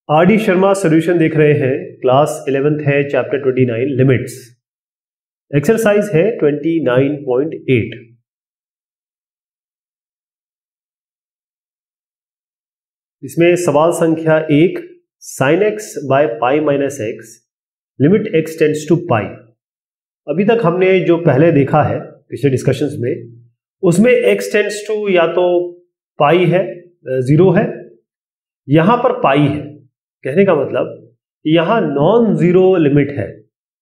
R D Sharma solution देख रहे हैं। क्लास 11th है, चैप्टर 29 लिमिट्स। एक्सरसाइज है 29.8। इसमें सवाल संख्या 1, sine x by pi minus x limit x tends to pi. अभी तक हमने जो पहले देखा है पिछले डिस्कशंस में, उसमें एक्स टेंड्स टू या तो पाई है, 0 है, यहां पर पाई है। कहने का मतलब यहां नॉन जीरो लिमिट है।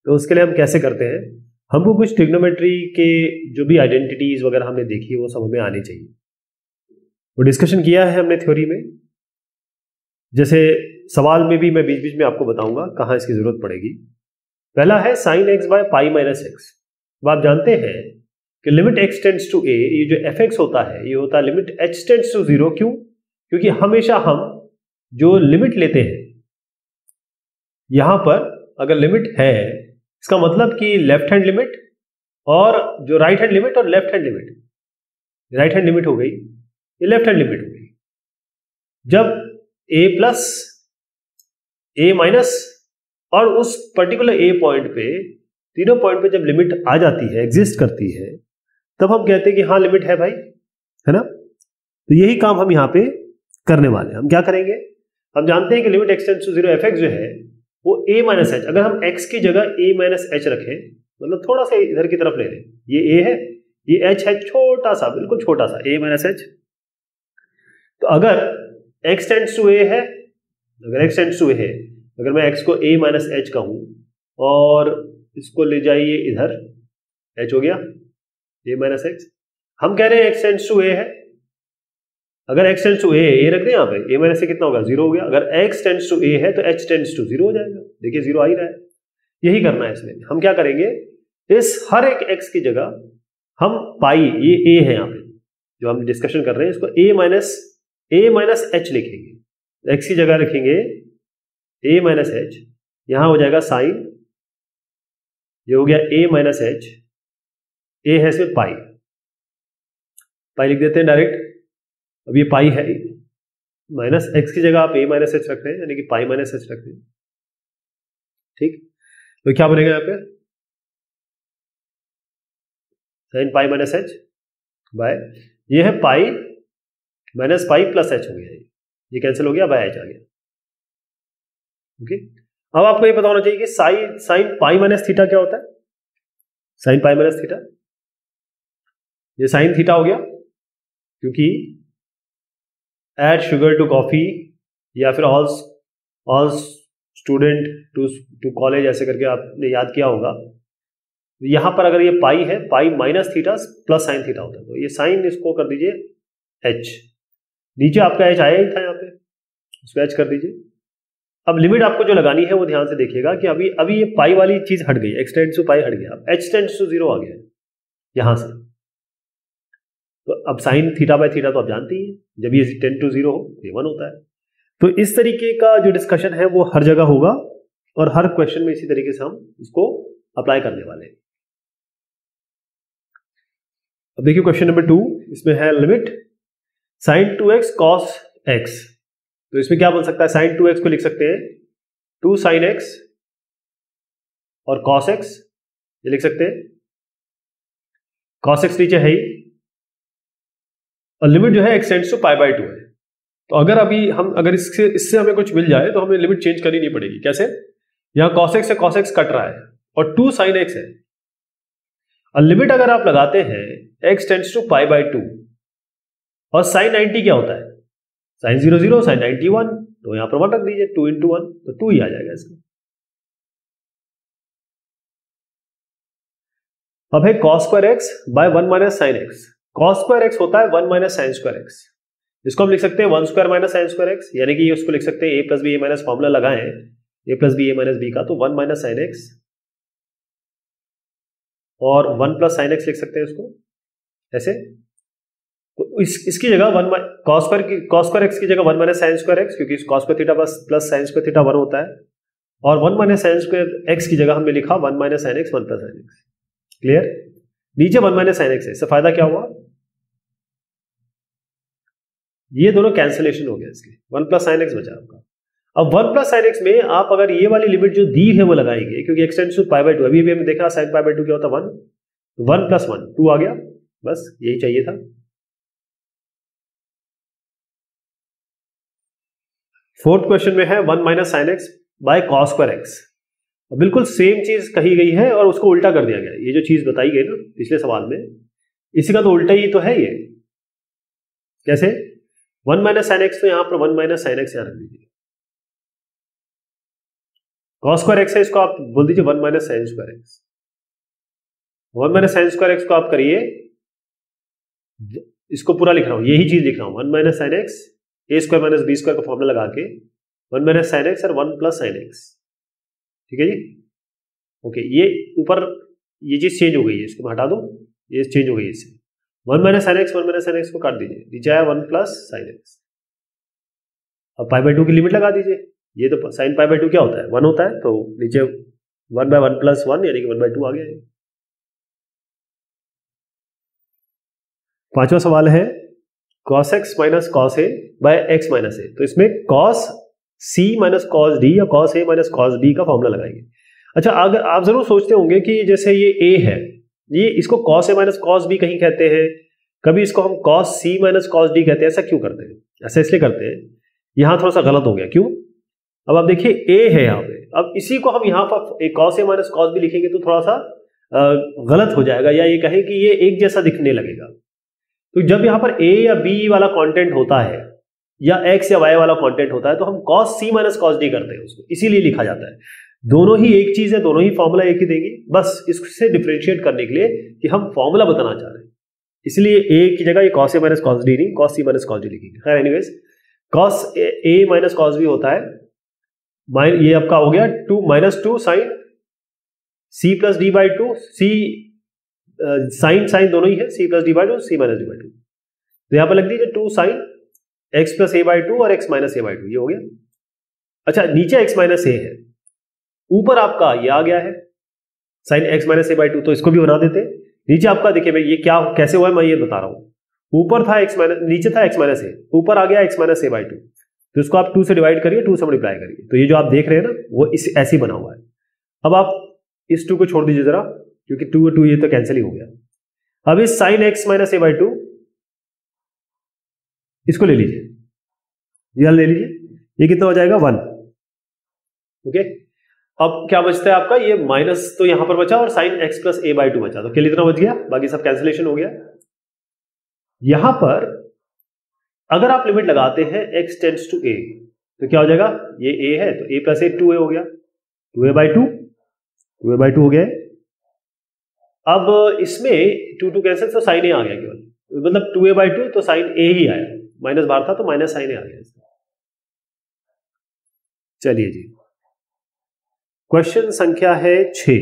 तो उसके लिए हम कैसे करते हैं, हमको कुछ ट्रिग्नोमेट्री के जो भी आइडेंटिटीज वगैरह हमने देखी वो सब हमें आनी चाहिए। वो डिस्कशन किया है हमने थ्योरी में। जैसे सवाल में भी मैं बीच बीच में आपको बताऊंगा कहां इसकी जरूरत पड़ेगी। पहला है sign x by pi minus x. अब आप जानते हैं कि limit x tends to a, ये जो एफ एक्स होता है ये होता है लिमिट एच टेंड्स टू 0। क्यों? क्योंकि हमेशा हम जो लिमिट लेते हैं, यहां पर अगर लिमिट है इसका मतलब कि लेफ्ट हैंड लिमिट और जो राइट हैंड लिमिट और left hand limit, right hand limit हो गई, ये लेफ्ट हैंड लिमिट हो गई। जब a प्लस a माइनस और उस पर्टिकुलर a पॉइंट पे, तीनों पॉइंट पे जब लिमिट आ जाती है, एग्जिस्ट करती है, तब हम कहते हैं कि हाँ लिमिट है भाई, है ना। तो यही काम हम यहां पे करने वाले हैं। हम क्या करेंगे, हम जानते हैं कि limit x tends to 0 f x जो है वो a माइनस एच। अगर हम x की जगह a माइनस एच रखें, मतलब थोड़ा सा इधर की तरफ ले लें, ये a है, ये h है, छोटा सा, बिल्कुल छोटा सा a माइनस एच। तो अगर x टेंड्स टू a है, अगर x टेंड्स टू a है, अगर मैं x को a माइनस एच कहूं और इसको ले जाइए इधर, h हो गया a माइनस एच। हम कह रहे हैं x टेंड्स टू a है, अगर x टेंड्स टू a रख दें यहाँ पे, a माइनस से कितना होगा 0 हो गया। अगर x टेंड्स टू a है तो h टेंड्स टू 0 हो जाएगा। देखिए 0 आ ही रहा है। यही करना है इसमें। हम क्या करेंगे, इस हर एक x की जगह हम पाई, ये a है यहाँ पे जो हम डिस्कशन कर रहे हैं, इसको a माइनस एच लिखेंगे। x की जगह रखेंगे a माइनस एच, यहां हो जाएगा साइन, ये हो गया a माइनस एच, a है इसमें पाई, पाई लिख देते हैं डायरेक्ट। अब ये पाई है, माइनस एक्स की जगह आप a माइनस एच रख रहे हैं, यानी कि पाई माइनस एच रख रहे हैं। ठीक, तो क्या बनेगा यहाँ पे, sine pi minus h by, ये है pi minus pi plus h हो गया, ये कैंसिल हो गया, बाय एच आ गया। ओके, अब आपको ये पता होना चाहिए कि साइन पाई माइनस थीटा क्या होता है। साइन पाई माइनस थीटा, ये साइन थीटा हो गया, क्योंकि एड शुगर टू कॉफी या फिर ऑल स्टूडेंट टू कॉलेज, ऐसे करके आपने याद किया होगा। यहां पर अगर ये पाई है, pi minus theta plus sine theta होता है, तो ये साइन इसको कर दीजिए एच, नीचे आपका एच आया ही था यहाँ पे, उसको एच कर दीजिए। अब लिमिट आपको जो लगानी है वो ध्यान से देखिएगा कि अभी ये पाई वाली चीज हट गई, एक्स टेंड्स टू पाई हट गया, अब एच टेंड्स टू 0 आ गया यहां से। तो अब साइन थीटा बाय थीटा तो आप जानते ही हैं, जब ये टेंड टू 0 हो ये 1 होता है। तो इस तरीके का जो डिस्कशन है वो हर जगह होगा और हर क्वेश्चन में इसी तरीके से हम इसको अप्लाई करने वाले हैं। अब देखिए क्वेश्चन नंबर 2, इसमें है limit sign 2x cos x। तो इसमें क्या बन सकता है, साइन 2x को लिख सकते हैं 2 साइन x और कॉस x, ये लिख सकते हैं। कॉस x नीचे है ही, और लिमिट जो है x tends to pi by 2 है। तो अगर इससे हमें कुछ मिल जाए तो हमें लिमिट चेंज करनी नहीं पड़ेगी। कैसे, यहां cos x से cos x कट रहा है और 2 sin x है, और लिमिट अगर आप लगाते हैं x tends to pi by 2 और sin 90 क्या होता है, sin 0 0, sin 90 1, तो यहां पर 1 रख दीजिए, 2 into 1 तो 2 ही आ जाएगा इसमें। अब है cos square x by 1 minus sine x। cos square x होता है 1 माइनस साइन स्क्वायर x, इसको हम लिख सकते हैं 1 square minus sine square x, यानी कि उसको लिख सकते हैं a plus b a minus, formula लगाएं a plus b a minus b का, तो 1 माइनस साइन x और 1 प्लस साइन x लिख सकते हैं उसको ऐसे। तो इसकी जगह cos स्क्वायर x की जगह 1 माइनस साइन स्क्वायर x, क्योंकि cos square theta plus sine square theta 1 होता है, और 1 माइनस साइन स्क्वायर x की जगह हमने लिखा 1 minus sine x 1 plus sine x। Clear, नीचे 1 माइनस साइन x है, इससे फायदा क्या हुआ, ये दोनों कैंसिलेशन हो गया, इसके 1 प्लस साइन x बचा आपका। अब 1 प्लस साइन एक्स में आप अगर ये वाली लिमिट जो दी है वो लगाएंगे, क्योंकि x tends to pi by two, अभी हमने देखा साइन पाई बाय टू क्या होता है 1, तो 1 प्लस 1 2 आ गया, बस यही चाहिए था। फोर्थ क्वेश्चन में है 1 minus sine x by cos square x. बिल्कुल सेम चीज कही गई है और उसको उल्टा कर दिया गया। ये जो चीज बताई गई ना पिछले सवाल में, इसी का तो उल्टा ही तो है ये। कैसे? 1 माइनस साइन एक्स, तो यहां पर 1 माइनस साइन एक्स यहां रख दीजिए। कॉस स्क्वायर एक्स है, इसको आप बोल दीजिए 1 minus sine square x. 1 minus sine square x को आप करिए, इसको पूरा लिख रहा हूं, यही चीज लिख रहा हूं, 1 माइनस साइन एक्स ए स्क्वायर माइनस बी स्क्वायर का फॉर्मूला लगा के 1 माइनस साइन एक्स और 1 प्लस साइन एक्स। ठीक है जी, ओके। ये ऊपर ये चीज चेंज हो गई है, इसको हटा दो, ये चेंज हो गई है इससे। 1 minus sine x, 1 minus sine x को काट दीजिए, नीचे आया 1 प्लस साइन एक्स। अब पाई बाय 2 की लिमिट लगा दीजिए। ये तो साइन पाई बाय 2 क्या होता है 1 होता है, तो नीचे 1 बाय 1 प्लस 1 यानी कि 1 बाय 2 आ गया है। पांचवा सवाल है cos x minus cos a by x minus a. तो इसमें cos c minus cos D या cos a minus cos b का फॉर्मूला लगाएंगे। अच्छा, अगर आप जरूर सोचते होंगे कि जैसे ये a है, ये इसको cos a minus cos b कहीं कहते हैं, कभी इसको हम cos c minus cos d कहते हैं। ऐसा क्यों करते हैं? ऐसा इसलिए करते हैं, यहां थोड़ा सा गलत हो गया। क्यों? अब आप देखिए a है यहाँ पे, अब इसी को हम यहाँ पर cos a minus cos b लिखेंगे तो थोड़ा सा गलत हो जाएगा, या ये कहें कि ये एक जैसा दिखने लगेगा। तो जब यहाँ पर a या b वाला कंटेंट होता है या x या y वाला कंटेंट होता है, तो हम cos c minus cos D करते हैं उसको, इसीलिए लिखा जाता है। दोनों ही एक चीज है, दोनों ही फॉर्मूला एक ही देगी, बस इससे डिफरेंशिएट करने के लिए कि हम फॉर्मूला बताना चाह रहे हैं, इसलिए a की जगह ये cos a minus cos d नहीं, cos c minus cos d लिखेंगे। खैर anyways, cos a minus cos b होता है, ये आपका हो गया 2 minus 2 sine c plus d by 2, c sine sine दोनों ही है, c plus d by 2, c minus d by 2। तो यहां पर लग दीजिए 2 sine x plus a by 2 और x माइनस ए बाई 2, ये हो गया। अच्छा, नीचे x माइनस ए है, ऊपर आपका ये आ गया है sine x minus a by 2, तो इसको भी बना देते। नीचे आपका देखिए भाई, ये क्या कैसे हुआ है मैं ये बता रहा हूं। ऊपर था x माइनस, नीचे था x माइनस ए, ऊपर आ गया x माइनस ए बाई 2, तो इसको आप 2 से डिवाइड करिए, 2 से मल्टीप्लाई करिए, तो ये जो आप देख रहे हैं ना वो इस ऐसे बना हुआ है। अब आप इस 2 को छोड़ दीजिए जरा, क्योंकि 2 और 2 ये तो कैंसिल ही हो गया। अब इस sine x minus a by 2 इसको ले लीजिए, ये ले लीजिए, ये कितना हो जाएगा 1। ओके, अब क्या बचता है आपका, ये माइनस तो यहां पर बचा और sine x plus a by 2 बचा, तो केवल इतना बच गया, बाकी सब कैंसिलेशन हो गया। यहां पर अगर आप लिमिट लगाते हैं x टेंड्स टू a, तो क्या हो जाएगा, ये a है तो a प्लस ए 2a हो गया, 2a बाई 2, 2a बाई 2 हो गया। अब इसमें 2 2 कैंसिल, तो साइन ए आ गया केवल, मतलब 2a बाई 2, तो साइन ए ही आया, माइनस बार था तो माइनस साइन ए आ गया इसका। चलिए जी, क्वेश्चन संख्या है 6।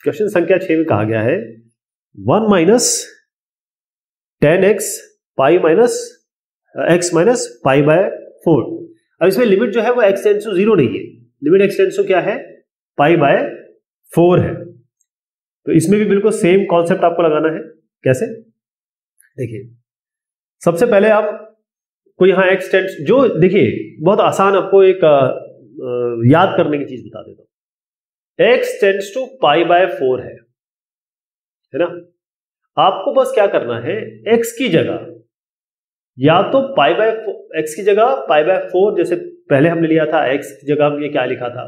क्वेश्चन संख्या 6 में कहा गया है 1 minus 10x pi minus x minus pi by 4। अब इसमें लिमिट जो है वो x टेंड्स टू 0 नहीं है, लिमिट x टेंड्स टू क्या है, पाई बाय 4 है। तो इसमें भी बिल्कुल सेम कॉन्सेप्ट आपको लगाना है। कैसे? देखिए, सबसे पहले आप को यहां x टेंड्स, जो देखिए बहुत आसान आपको एक याद करने की चीज बता देता हूं। x tends to pi by 4 है ना। आपको बस क्या करना है, x की जगह या तो पाई बाय x की जगह पाई बाय 4, जैसे पहले हमने लिया था, x की जगह हमने क्या लिखा था,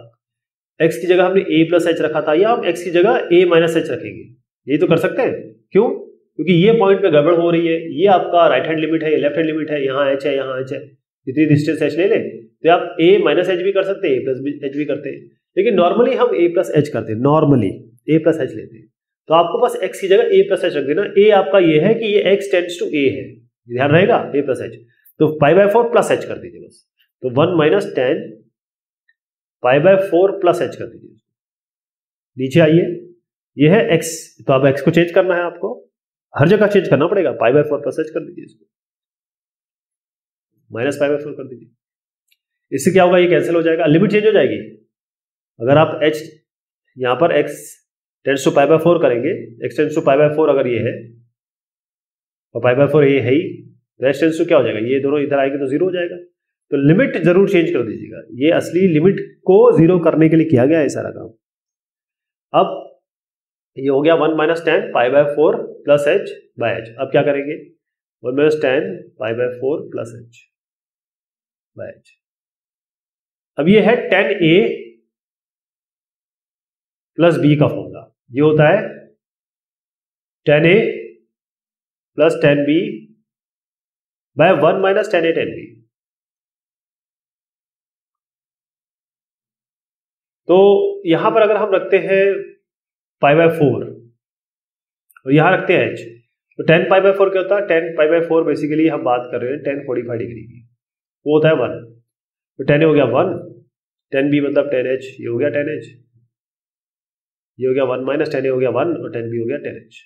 x की जगह हमने a प्लस एच रखा था, या हम x की जगह a माइनस एच रखेंगे। यही तो कर सकते हैं। क्यों? क्योंकि ये पॉइंट पे गड़बड़ हो रही है, ये आपका राइट हैंड लिमिट है, ये लेफ्ट हैंड लिमिट है, यहाँ h है, यहाँ h है, जितनी डिस्टेंस h ले ले, तो आप a माइनस एच भी कर सकते हैं, a प्लस एच भी करते हैं, लेकिन नॉर्मली हम a प्लस एच करते हैं, नॉर्मली a प्लस एच लेते हैं। तो आपको बस x की जगह a प्लस एच रख देना। a आपका ये है कि ये x टेंड्स टू a है, ध्यान रहेगा, a प्लस एच, तो पाई बाय 4 प्लस एच कर दीजिए बस। तो 1 minus 10 pi by 4 plus H कर दीजिए। नीचे आइए, ये है x, तो अब x को चेंज करना है, आपको हर जगह चेंज करना पड़ेगा, पाई बाय 4 प्लस एच कर दीजिए, इसको माइनस पाई बाय 4 कर दीजिए। इससे क्या होगा, ये कैंसिल हो जाएगा, लिमिट चेंज हो जाएगी। अगर आप h यहां पर x tends to pi by 4 करेंगे, x tends to pi by 4 अगर ये है और पाई बाय 4 ये है ही, तो x टेंड्स टू क्या हो जाएगा, ये दोनों इधर आएंगे तो 0 हो जाएगा। तो लिमिट जरूर चेंज कर दीजिएगा, ये असली लिमिट को जीरो करने के लिए किया गया है सारा काम। अब ये हो गया 1 - 10 π/4 प्लस h बाय h। अब क्या करेंगे 1 - 10 π/4 प्लस h बाय h। अब ये है 10a प्लस b का फॉर्मूला, ये होता है 10a plus 10b bye 1 - 10a 10b। तो यहां पर अगर हम रखते हैं π/4 और यहां रखते हैं h, तो 10 π/4 क्या होता है, 10 π/4 बेसिकली हम बात कर रहे हैं 10 45 डिग्री की, वो होता है 1। तो 10 हो गया 1, 10b मतलब 10h, ये हो गया 10h, ये हो गया 1 - 10a हो गया 1 और 10b हो गया 10h,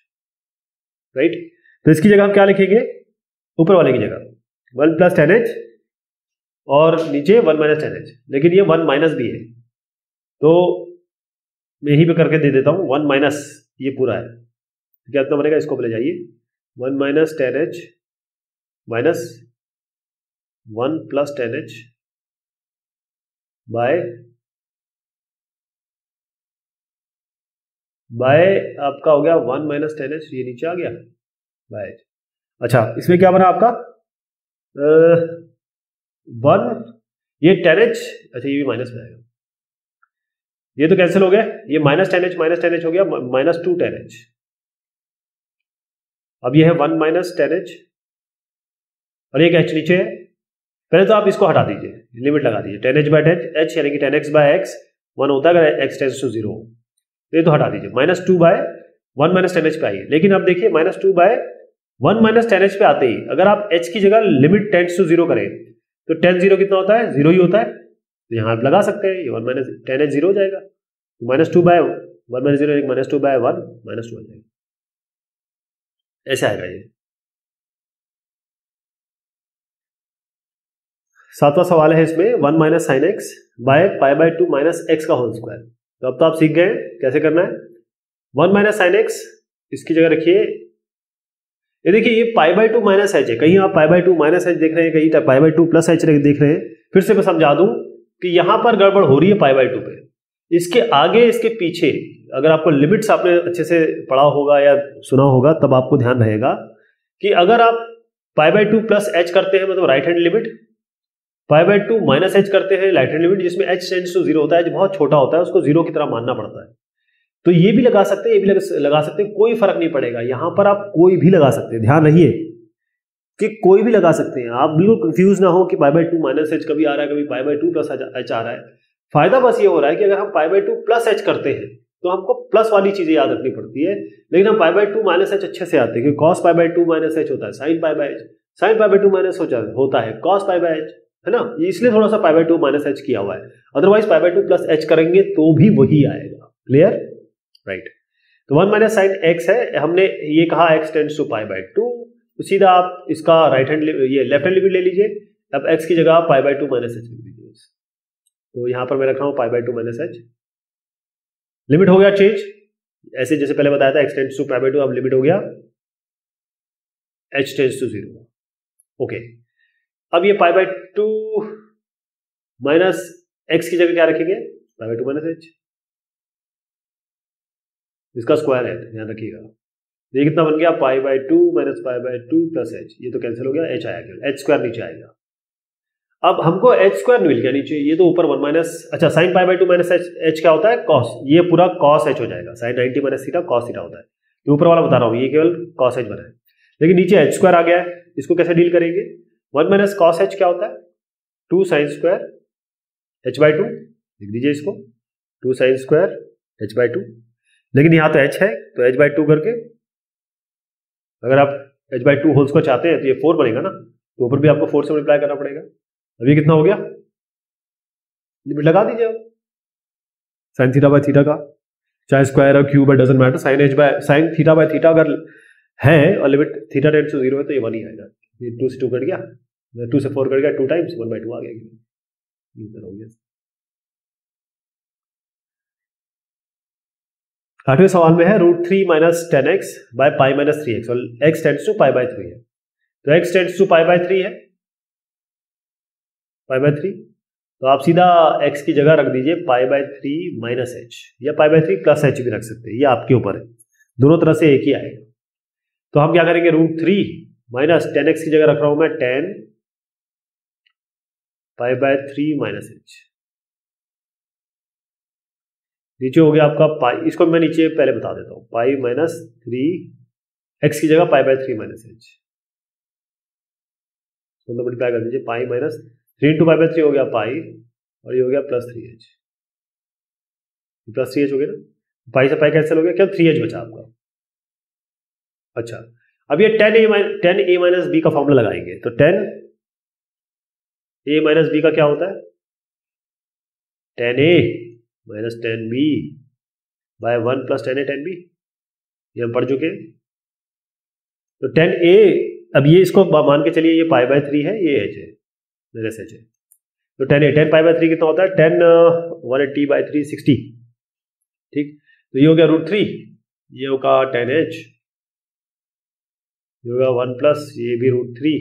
राइट। तो इसकी जगह हम क्या लिखेंगे, ऊपर वाले की जगह 1 + 10h और नीचे 1 - 10h, लेकिन ये 1 माइनस भी है, तो मैं यहीं पे करके दे देता हूं 1 माइनस, ये पूरा है, क्या कितना बनेगा, इसको पहले जाइए 1 - 10h माइनस 1 + 10h बाय आपका हो गया 1 - 10h, ये नीचे आ गया बाय। अच्छा इसमें क्या बना आपका 1, ये 10h, अच्छा ये भी माइनस में आएगा, ये तो कैंसिल हो गया, ये -10h हो गया -2 10h। अब ये है 1 - 10h और एक h नीचे है, पहले तो आप इसको हटा दीजिए, लिमिट लगा दीजिए 10h बाय h यानी कि 10x/x 1 होता है अगर x टेंड्स टू 0, तो ये तो हटा दीजिए, -2 बाय 1 - 10h पे आइए। लेकिन अब देखिए -2 बाय 1 - 10h पे आते ही अगर आप h की जगह लिमिट टेंड्स टू 0 करें तो 10 0 कितना होता है, 0 ही होता है, तो यहाँ आप लगा सकते हैं, ये 1 - 10h 0 हो जाएगा, -2 बाय 1 - 0 -2 बाय 1 -2 हो जाएगा, ऐसे आएगा ये। सातवां सवाल है इसमें 1 - sin x बाय π/2 - x का होल स्क्वायर। तो अब तो आप सीख गए कैसे करना है। 1 - sin x इसकी जगह रखिए, ये देखिए ये π/2 - h है, कहीं आप π/2 - h देख रहे हैं, कहीं π/2 + h देख रहे हैं। फिर से मैं समझा दूं कि यहां पर गड़बड़ हो रही है π/2 पे, इसके आगे इसके पीछे अगर आपको लिमिट्स आपने अच्छे से पढ़ा होगा या सुना होगा तब आपको ध्यान रहेगा कि अगर आप π/2 + h करते हैं मतलब राइट हैंड लिमिट, π/2 - h करते हैं राइट हैंड लिमिट, जिसमें h टेंड्स टू 0 होता है, जो बहुत छोटा होता है, उसको 0 की तरह मानना पड़ता है। तो ये भी लगा सकते हैं, ये भी लगा सकते हैं, कोई फर्क नहीं पड़ेगा, यहां पर आप कोई भी लगा सकते हैं, ध्यान रखिए कि कोई भी लगा सकते हैं, आप बिल्कुल कंफ्यूज ना हो कि π/2 - h कभी आ रहा है, कभी π/2 + h आ रहा है। फायदा बस ये हो रहा है कि अगर हम π/2 + h करते हैं तो हमको प्लस वाली चीजें याद रखनी पड़ती है, लेकिन हम π/2 - h अच्छे से आते हैं कि cos π/2 - h होता है sin π/h, sin π/2 - होता है cos π/h, है ना, इसलिए थोड़ा सा π/2 - h किया हुआ है, अदरवाइज π/2 + h करेंगे तो भी वही आएगा। Clear, right. तो 1 - sin x है, हमने ये कहा x टेंड्स टू π/2, तो सीधा आप इसका राइट हैंड ये लेफ्ट हैंड लिमिट ले लीजिए। अब x की जगह आप π/2 - h लिख दीजिए, तो यहां पर मैं रख रहा हूं π/2 - h, लिमिट हो गया चेंज, ऐसे जैसे पहले बताया था x टेंड्स टू π/2, अब लिमिट हो गया h टेंड्स टू 0। ओके, अब ये π/2 - x की जगह क्या रखेंगे, π/2 - h, इसका स्क्वायर है, ध्यान रखिएगा। ये कितना बन गया π/2 - π/2 + h, ये तो कैंसिल हो गया, h आएगा, h² नीचे आएगा। अब हमको h² मिल गया नीचे, ये तो ऊपर 1 अच्छा sin π/2 - h क्या होता है cos, ये पूरा cos h हो जाएगा, sin 90 - θ cos θ होता है, ये ऊपर वाला बता रहा हूँ, ये केवल cos h बना है, लेकिन नीचे h² आ गया है, इसको कैसे डील करेंगे। 1 - cos h क्या होता है 2 sin² h/2, लिख दीजिए इसको 2 sin² h/2, लेकिन यहाँ तो h है तो h/2 करके, अगर आप h/2 होल स्क्वायर चाहते हैं तो ये 4 बनेगा ना, तो ऊपर भी आपको 4 से मल्टीप्लाई करना पड़ेगा। अब ये कितना हो गया, लिमिट लगा दीजिए आप sin θ/θ का, चाहे स्क्वायर और क्यूब डजंट मैटर, sin θ/θ अगर है और लिमिट θ टेंड्स टू 0 है तो ये 1 ही आएगा, ये 2 से 2 कट गया, 2 से 4 कट गया, 2 टाइम्स 1/2 आ गया, ये हो गया। 8वें सवाल में है √3 - 10x बाय π - 3x और x टेंड्स टू π/3 है, तो x टेंड्स टू π/3 है, π/3, तो आप सीधा x की जगह रख दीजिए π/3 माइनस एच या π/3 प्लस एच भी रख सकते हैं, ये आपके ऊपर है, दोनों तरह से एक ही आएगा। तो हम क्या करेंगे, √3 माइनस 10x की जगह रख रहा हूं मैं 10 π/3 माइनस एच, नीचे हो गया आपका पाई, इसको मैं नीचे पहले बता देता हूं, पाई माइनस 3 x की जगह π/3 माइनस एच, तो मल्टीप्लाई कर दीजिए, पाई माइनस 3 इंटू π/3 हो गया पाई, और ये हो गया प्लस 3h, प्लस 3h हो गया ना, पाई से पाई कैंसिल हो गया, क्या 3h बचा आपका। अच्छा, अब ये 10a माइनस b का फॉर्मूला लगाएंगे, तो 10a माइनस b का क्या होता है, 10a minus 10b bye 1 plus 10a 10b, ये हम पढ़ चुके हैं। तो 10a, अब ये इसको मान के चलिए ये π/3 है, ये h है, माइनस h है, तो 10 π/3 कितना होता है, 10 180/3 60, ठीक। तो ये हो गया √3, ये होगा 10h, ये होगा 1 प्लस ये भी √3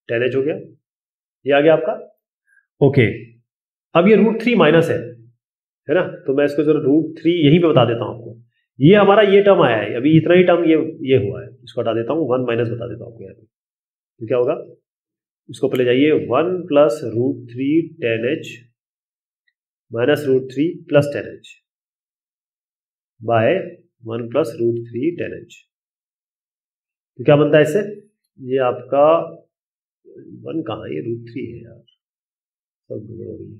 10h हो गया, ये आ गया आपका। ओके, अब ये √3 माइनस है ना, तो मैं इसको जरा √3 यहीं पे बता देता हूं आपको, ये हमारा ये टर्म आया है, अभी इतना ही टर्म ये हुआ है, इसको हटा देता हूं, 1 माइनस बता देता हूं आपको यहाँ पे, तो क्या होगा, इसको पहले जाइए 1 plus √3 10h minus √3 plus 10h by 1 plus √3 10h, तो क्या बनता है इससे, ये आपका 1 कहाँ है, ये √3 है यार, सब गड़बड़ हो रही है,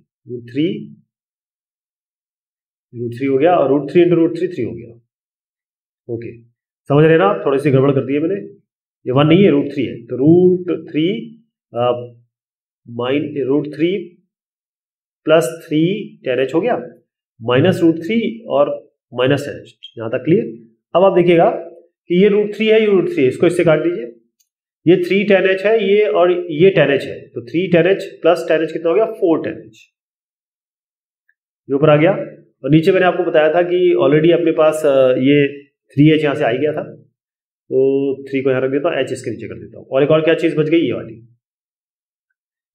√3 हो गया, और √3 इंटू √3 3 हो गया। ओके, समझ रहे ना आप, थोड़ी सी गड़बड़ कर दी है मैंने, ये 1 नहीं है, √3 है, तो √3 प्लस 3 10h हो गया, माइनस √3 और माइनस 10h, यहां तक क्लियर। अब आप देखिएगा कि ये √3 है, ये √3 है, इसको इससे काट दीजिए, ये 3 10h है, ये और ये 10h है, तो 3 10h प्लस 10h कितना हो गया, 4 10h, ये ऊपर आ गया। और नीचे मैंने आपको बताया था कि ऑलरेडी अपने पास ये 3h यहाँ से आ गया था, तो 3 को यहाँ रख देता हूँ, h इसके नीचे कर देता हूँ, और एक और क्या चीज बच गई, ये वाली,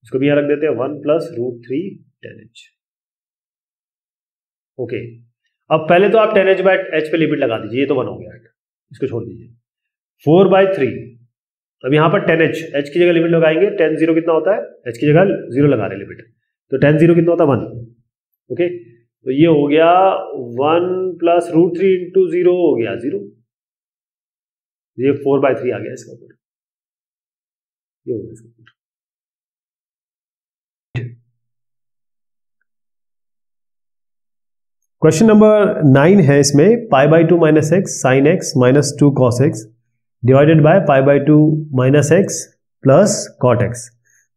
इसको भी यहाँ रख देते हैं, 1 प्लस √3 10h। ओके, अब पहले तो आप 10h बाय h पे लिमिट लगा दीजिए, ये तो 1 हो गया, इसको छोड़ दीजिए, 4/3, अब यहाँ पर 10h, h की जगह लिमिट लगाएंगे, 10 0 कितना होता है, h की जगह 0 लगा रहे लिमिट, तो 10 0 कितना होता है, 1। ओके, तो ये हो गया 1 प्लस √3 इंटू 0 हो गया 0, ये 4/3 आ गया इसका ऊपर, ये हो गया इसका ऊपर। क्वेश्चन नंबर 9 है, इसमें π/2 minus x sine x minus 2 cos x divided by π/2 minus x plus cot x.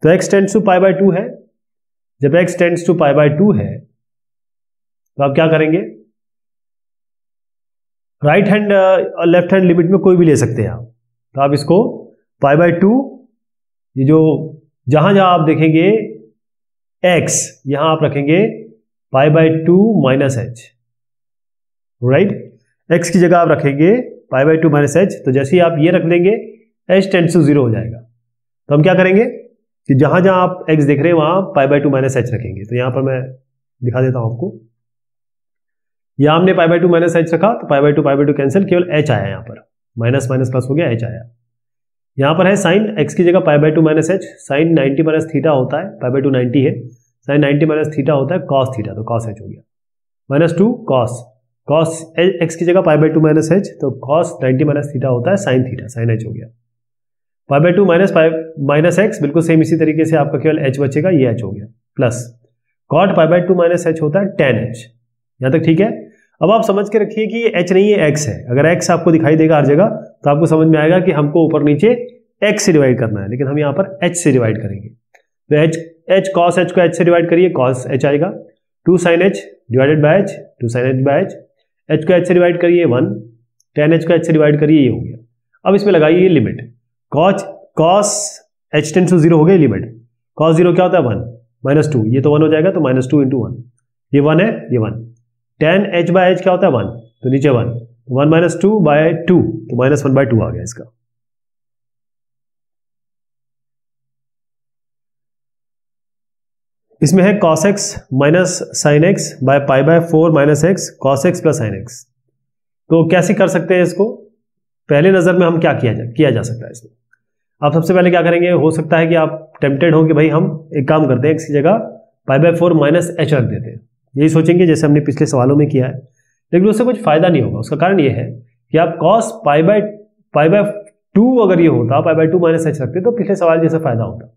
तो x टेंड्स टू π/2 है, जब x टेंड्स टू π/2 है तो आप क्या करेंगे, राइट हैंड और लेफ्ट हैंड लिमिट में कोई भी ले सकते हैं आप, तो आप इसको π/2, ये जो जहां जहां आप देखेंगे x, यहां आप रखेंगे π/2 माइनस एच, राइट, x की जगह आप रखेंगे π/2 माइनस एच, तो जैसे ही आप ये रख देंगे h टेंड्स टू 0 हो जाएगा। तो हम क्या करेंगे कि जहां जहां आप x देख रहे हैं वहां π/2 माइनस एच रखेंगे, तो यहां पर मैं दिखा देता हूं आपको, यहां हमने π/2 माइनस एच रखा, तो π/2 कैंसिल, केवल h आया, यहां पर माइनस माइनस प्लस हो गया, h आया। यहां पर है साइन x की जगह π/2 minus h, sine 90 minus theta होता है, π/2 90 है, साइन 90 माइनस थीटा होता है कॉस थीटा, तो कॉस एच हो गया, माइनस 2 कॉस x की जगह π/2 माइनस एच, तो कॉस 90 माइनस थीटा होता है साइन थीटा, साइन एच हो गया, π/2 माइनस एक्स, बिल्कुल सेम इसी तरीके से आपका केवल h बचेगा, ये h हो गया, प्लस कॉट π/2 माइनस एच होता है tan h, यहां तक ठीक है। अब आप समझ के रखिए कि ये h नहीं है, x है, अगर x आपको दिखाई देगा हर जगह तो आपको समझ में आएगा कि हमको ऊपर नीचे x से डिवाइड करना है, लेकिन हम यहाँ पर h से डिवाइड करेंगे, तो h cos h को h से डिवाइड करिए, cos h आएगा, 2 sin h divided by h, 2 sin h by h को h से डिवाइड करिए 1, tan h को h से डिवाइड करिए, ये हो गया। अब इसमें लगाइए limit, cos h tends to 0 हो गई लिमिट, cos 0 क्या होता है 1, माइनस 2, ये तो 1 हो जाएगा, तो माइनस 2 इंटू 1, ये 1 है, ये 1, tan h बाय h क्या होता है 1, तो नीचे 1, 1 माइनस 2 बाय 2, तो माइनस 1/2 आ गया इसका। इसमें है cos x minus sine x by pi by 4 minus x cos x plus sine x. तो कैसे कर सकते हैं इसको? पहले नज़र में हम क्या किया जा सकता है इसमें? आप सबसे पहले क्या करेंगे, हो सकता है कि आप टेम्पटेड हो कि भाई हम एक काम करते हैं, इसकी जगह पाई बाय 4 माइनस एच रख देते हैं। यही सोचेंगे जैसे हमने पिछले सवालों में किया है, लेकिन उससे कुछ फायदा नहीं होगा। उसका कारण ये है कि आप cos पाई बाय 2 अगर ये होता, पाई बाय 2 माइनस एच रखते तो पिछले सवाल जैसा फायदा होता,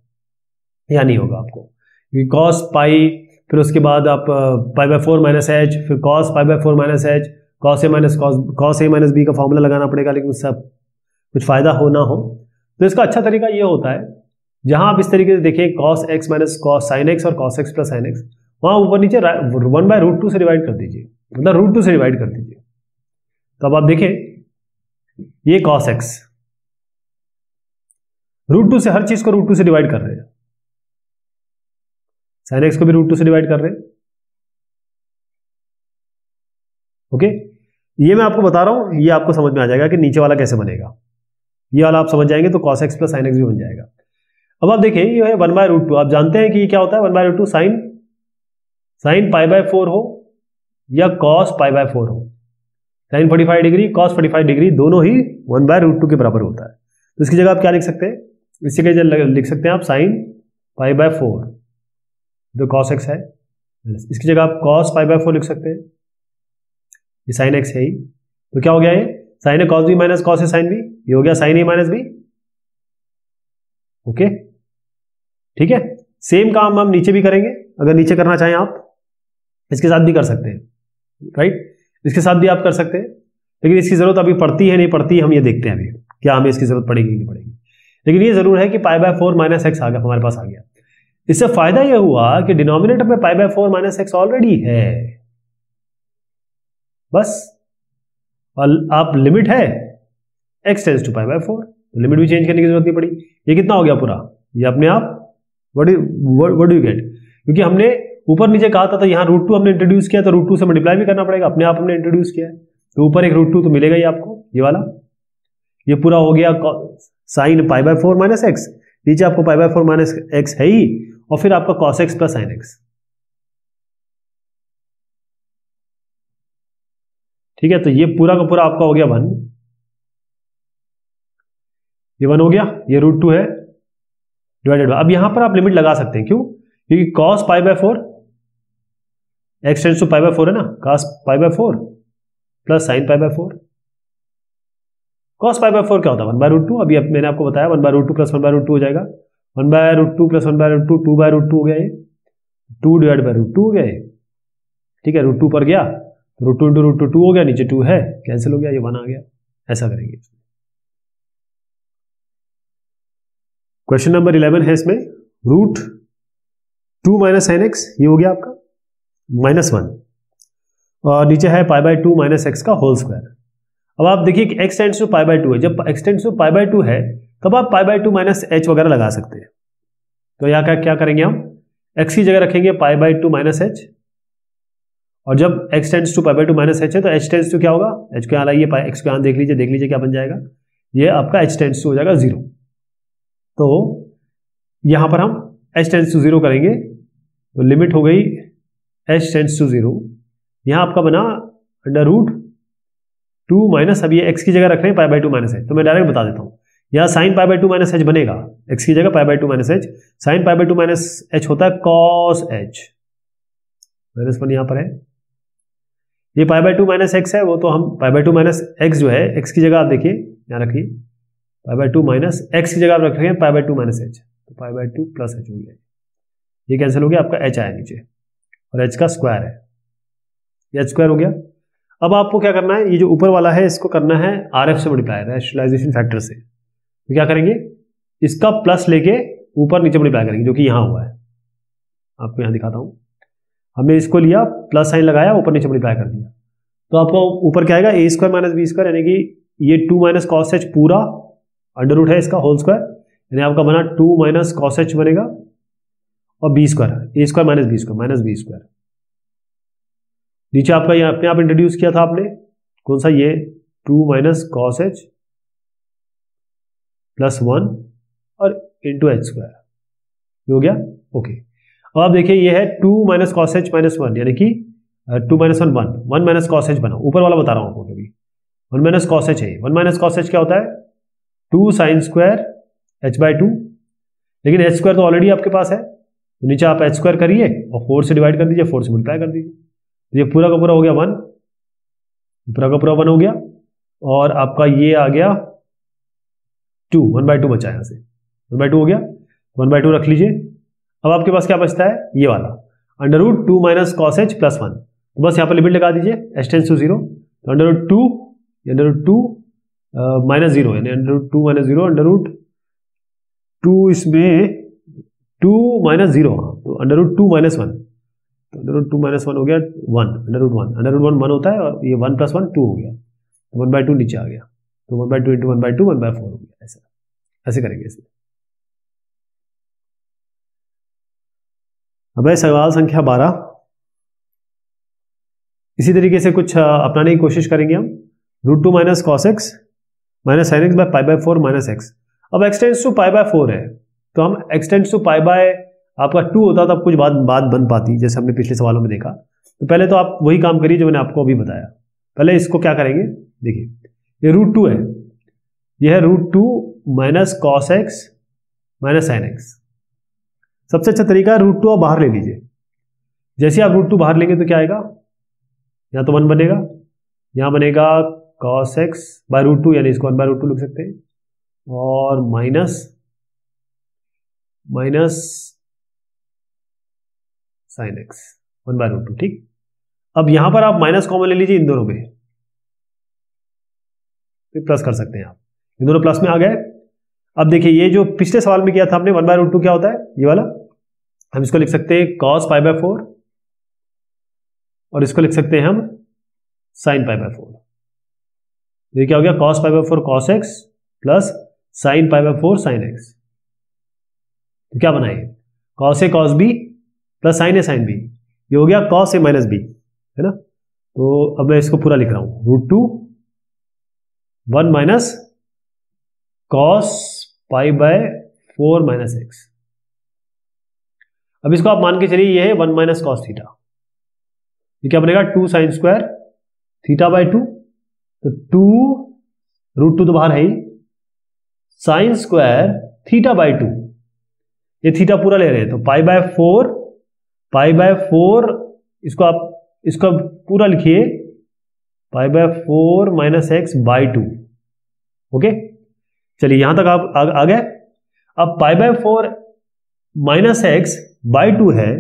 या नहीं होगा आपको। cos पाई, फिर उसके बाद आप पाई बाय 4 माइनस एच, फिर cos pi by 4 minus h, cos a minus b का फॉर्मूला लगाना पड़ेगा, लेकिन उससे कुछ फायदा हो ना हो। तो इसका अच्छा तरीका ये होता है, जहां आप इस तरीके से देखें cos x minus cos sign x और cos x plus sine x, वहां ऊपर नीचे 1/√2 से डिवाइड कर दीजिए, मतलब √2 से डिवाइड कर दीजिए। तो अब आप देखें ये cos x, √2 से हर चीज को √2 से डिवाइड कर रहे हैं, साइन एक्स को भी √2 से डिवाइड कर रहे हैं। ओके, ये मैं आपको बता रहा हूं, ये आपको समझ में आ जाएगा कि नीचे वाला कैसे बनेगा। ये वाला आप समझ जाएंगे तो cos x plus sine x भी बन जाएगा। अब आप देखिए ये है 1/√2, आप जानते हैं कि ये क्या होता है 1/√2, साइन पाई बाय 4 हो या cos पाई बाय 4 हो, साइन 45 डिग्री cos 45 डिग्री दोनों ही 1/√2 के बराबर होता है। तो इसकी जगह आप क्या लिख सकते हैं, इसकी जगह लिख सकते हैं आप साइन पाई बाय 4 जो cos x है, इसकी जगह आप cos पाई बाय 4 लिख सकते हैं, ये साइन x है ही। तो क्या हो गया, ये साइन ए cos b माइनस cos ए साइन b, ये हो गया साइन ए माइनस बी। ओके, ठीक है। सेम काम हम नीचे भी करेंगे, अगर नीचे करना चाहें आप इसके साथ भी कर सकते हैं, राइट, इसके साथ भी आप कर सकते हैं, लेकिन इसकी जरूरत अभी पड़ती है नहीं पड़ती है, हम ये देखते हैं अभी क्या हमें इसकी जरूरत पड़ेगी नहीं पड़ेगी। लेकिन ये जरूर है कि पाई बाय 4 माइनस एक्स आ गया, हमारे पास आ गया। इससे फायदा यह हुआ कि डिनोमिनेटर में pi by 4 minus x already है, बस। और आप लिमिट है x tends to pi by 4, limit भी चेंज करने की जरूरत नहीं पड़ी। ये कितना हो गया पूरा, ये अपने आप व्हाट डू यू गेट, क्योंकि हमने ऊपर नीचे कहा था तो यहाँ √2 हमने इंट्रोड्यूस किया, तो √2 से मल्टीप्लाई भी करना पड़ेगा, अपने आप हमने इंट्रोड्यूस किया है, तो ऊपर एक √2 तो मिलेगा ही आपको, ये वाला। ये पूरा हो गया sign pi by 4 minus x, नीचे आपको पाई बाय 4 माइनस एक्स है ही, और फिर आपका cos x plus sine x. ठीक है, तो ये पूरा का पूरा आपका हो गया 1, ये 1 हो गया, ये √2 है डिवाइडेड बाय, अब यहां पर आप लिमिट लगा सकते हैं, क्यों, क्योंकि cos pi by 4 x tends to pi by 4 है ना, cos pi by 4 plus sine pi by 4, cos pi by 4 क्या होता है 1/√2, अभी मैंने आपको बताया 1/√2 प्लस 1/√2 हो जाएगा, 1/√2 प्लस 1/√2 2/√2 हो गया, ये 2 डिवाइड बाय √2 हो गया ये, ठीक है, √2 पर गया, √2 इंटू √2 2 हो गया, नीचे 2 है कैंसिल हो गया, ये 1 आ गया। ऐसा करेंगे। क्वेश्चन नंबर 11 है, इसमें √2 माइनस साइन एक्स, ये हो गया आपका -1, और नीचे है पाई बाय 2 माइनस एक्स का होल स्क्वायर। अब आप देखिए कि x tends to pi by 2 है, जब x tends to pi by 2 है तब आप पाई बाय 2 माइनस एच वगैरह लगा सकते हैं। तो यहाँ क्या करेंगे हम, x की जगह रखेंगे पाई बाय 2 माइनस एच, और जब x tends to pi by 2 minus h है तो h टेंड्स टू क्या होगा, h को यहाँ लाइए, x को यहाँ देख लीजिए क्या बन जाएगा, ये आपका h टेंड्स टू हो जाएगा 0। तो यहां पर हम h टेंड्स टू 0 करेंगे, तो लिमिट हो गई h टेंड्स टू 0, यहां आपका बना √2 माइनस, अब ये x की जगह रख रहे हैं पाई बाय 2 माइनस एच, तो मैं डायरेक्ट बता देता हूं, यहां sign pi by 2 minus H बनेगा, x की जगह pi by 2 minus h, sign pi by 2 minus H होता है cos h, -1 यहां पर है, ये पाई बाय 2 माइनस एक्स है, वो तो हम पाई बाय 2 माइनस एक्स जो है, x की जगह आप देखिए यहाँ रखिए, पाई बाय 2 माइनस एक्स की जगह आप रख रहे हैं पाई बाय 2 माइनस एच, तो पाई बाय 2 प्लस एच हो गया, ये कैंसिल हो गया, आपका h आया नीचे, और h का स्क्वायर है, ये h स्क्वायर हो गया। अब आपको क्या करना है, ये जो ऊपर वाला है इसको करना है RF से मल्टीप्लाई, रैशनलाइजेशन फैक्टर से। तो क्या करेंगे, इसका प्लस लेके ऊपर नीचे मल्टीप्लाई करेंगे, जो कि यहां हुआ है, आपको यहां दिखाता हूं, हमने इसको लिया प्लस साइन लगाया, ऊपर नीचे मल्टीप्लाई कर दिया, तो आपको ऊपर क्या आएगा, a² माइनस b², यानी कि ये 2 माइनस cos h पूरा अंडर रूट है इसका होल स्क्वायर, यानी आपका बना 2 माइनस cos h बनेगा, और b² a² माइनस b², नीचे आपका ये अपने आप इंट्रोड्यूस किया था आपने, कौन सा, ये 2 माइनस cos h प्लस 1 और इंटू h², हो गया। ओके, अब आप देखिए ये है 2 माइनस कॉस एच माइनस 1, यानी कि 2 माइनस 1 1, 1 माइनस कॉस एच बना, ऊपर वाला बता रहा हूँ आपको कभी 1 माइनस कॉस एच है। 1 माइनस कॉस एच क्या होता है 2 साइन स्क्वायर एच बाई 2, लेकिन एच स्क्वायर तो ऑलरेडी आपके पास है, तो नीचे आप एच स्क्वायर करिए और 4 से डिवाइड कर दीजिए, 4 से मल्टीप्लाई कर दीजिए, तो ये पूरा का पूरा हो गया 1, पूरा का पूरा 1 हो गया, और आपका ये आ गया 2, 1/2 बचा यहाँ से, 1/2 हो गया, 1/2 रख लीजिए। अब आपके पास क्या बचता है ये वाला under root 2 minus cos h plus 1, तो बस यहाँ पर लिमिट लगा दीजिए एच टेंस टू 0, तो अंडर रूट 2 माइनस 0, यानी under root 2 minus 0, under root 2 इसमें 2 माइनस 0, हाँ, तो अंडर रूट 2 माइनस 1, तो अंडर रूट 2 माइनस 1 हो गया 1, अंडर रूट 1 होता है, और ये 1 प्लस 1 2 हो गया, तो 1/2 नीचे आ गया, तो 1/2 इंटू 1/2 1/4 हो गया, ऐसे करेंगे इसमें। अब है सवाल संख्या 12, इसी तरीके से कुछ अपनाने की कोशिश करेंगे हम। Root 2 minus cos x minus sine x by pi by 4 minus x. अब x tends to pi by 4 है, तो हम x tends to pi by आपका 2 होता तब कुछ बात बन पाती, जैसे हमने पिछले सवालों में देखा। तो पहले तो आप वही काम करिए जो मैंने आपको अभी बताया। पहले इसको क्या करेंगे, देखिए ये रूट 2 है, यह है root 2 minus cos x minus sine x. सबसे अच्छा तरीका है रूट 2 आप बाहर ले लीजिए। जैसे आप रूट 2 बाहर लेंगे तो क्या आएगा, यहाँ तो 1 बनेगा, यहाँ बनेगा कॉस एक्स बाय रूट 2, यानी इसको 1/√2 लिख सकते हैं, और माइनस साइन एक्स 1/√2, ठीक। अब यहां पर आप माइनस कॉमन ले लीजिए इन दोनों में, फिर प्लस कर सकते हैं आप, इन दोनों प्लस में आ गए। अब देखिए ये जो पिछले सवाल में किया था हमने 1/√2 क्या होता है ये वाला, हम इसको लिख सकते हैं कॉस पाई बाय 4, और इसको लिख सकते हैं हम साइन पाई बाय 4। ये क्या हो गया cos pi by 4 cos x plus sine pi by 4 sine x. तो क्या बनाए cos A cos B plus sign A sine B, ये हो गया कॉस ए माइनस बी, है ना। तो अब मैं इसको पूरा लिख रहा हूं root 2 1 minus cos pi by 4 minus x. अब इसको आप मान के चलिए ये है 1 माइनस कॉस थीटा, ये क्या बनेगा 2 साइन स्क्वायर थीटा बाय 2, तो 2 रूट 2 तो बाहर है ही, साइन स्क्वायर थीटा बाय 2, ये थीटा पूरा ले रहे हैं, तो पाई बाय 4 इसको आप इसको पूरा लिखिए pi by 4 minus x by 2। Okay चलिए यहां तक आप आ गए। अब pi by 4 minus x by 2 है,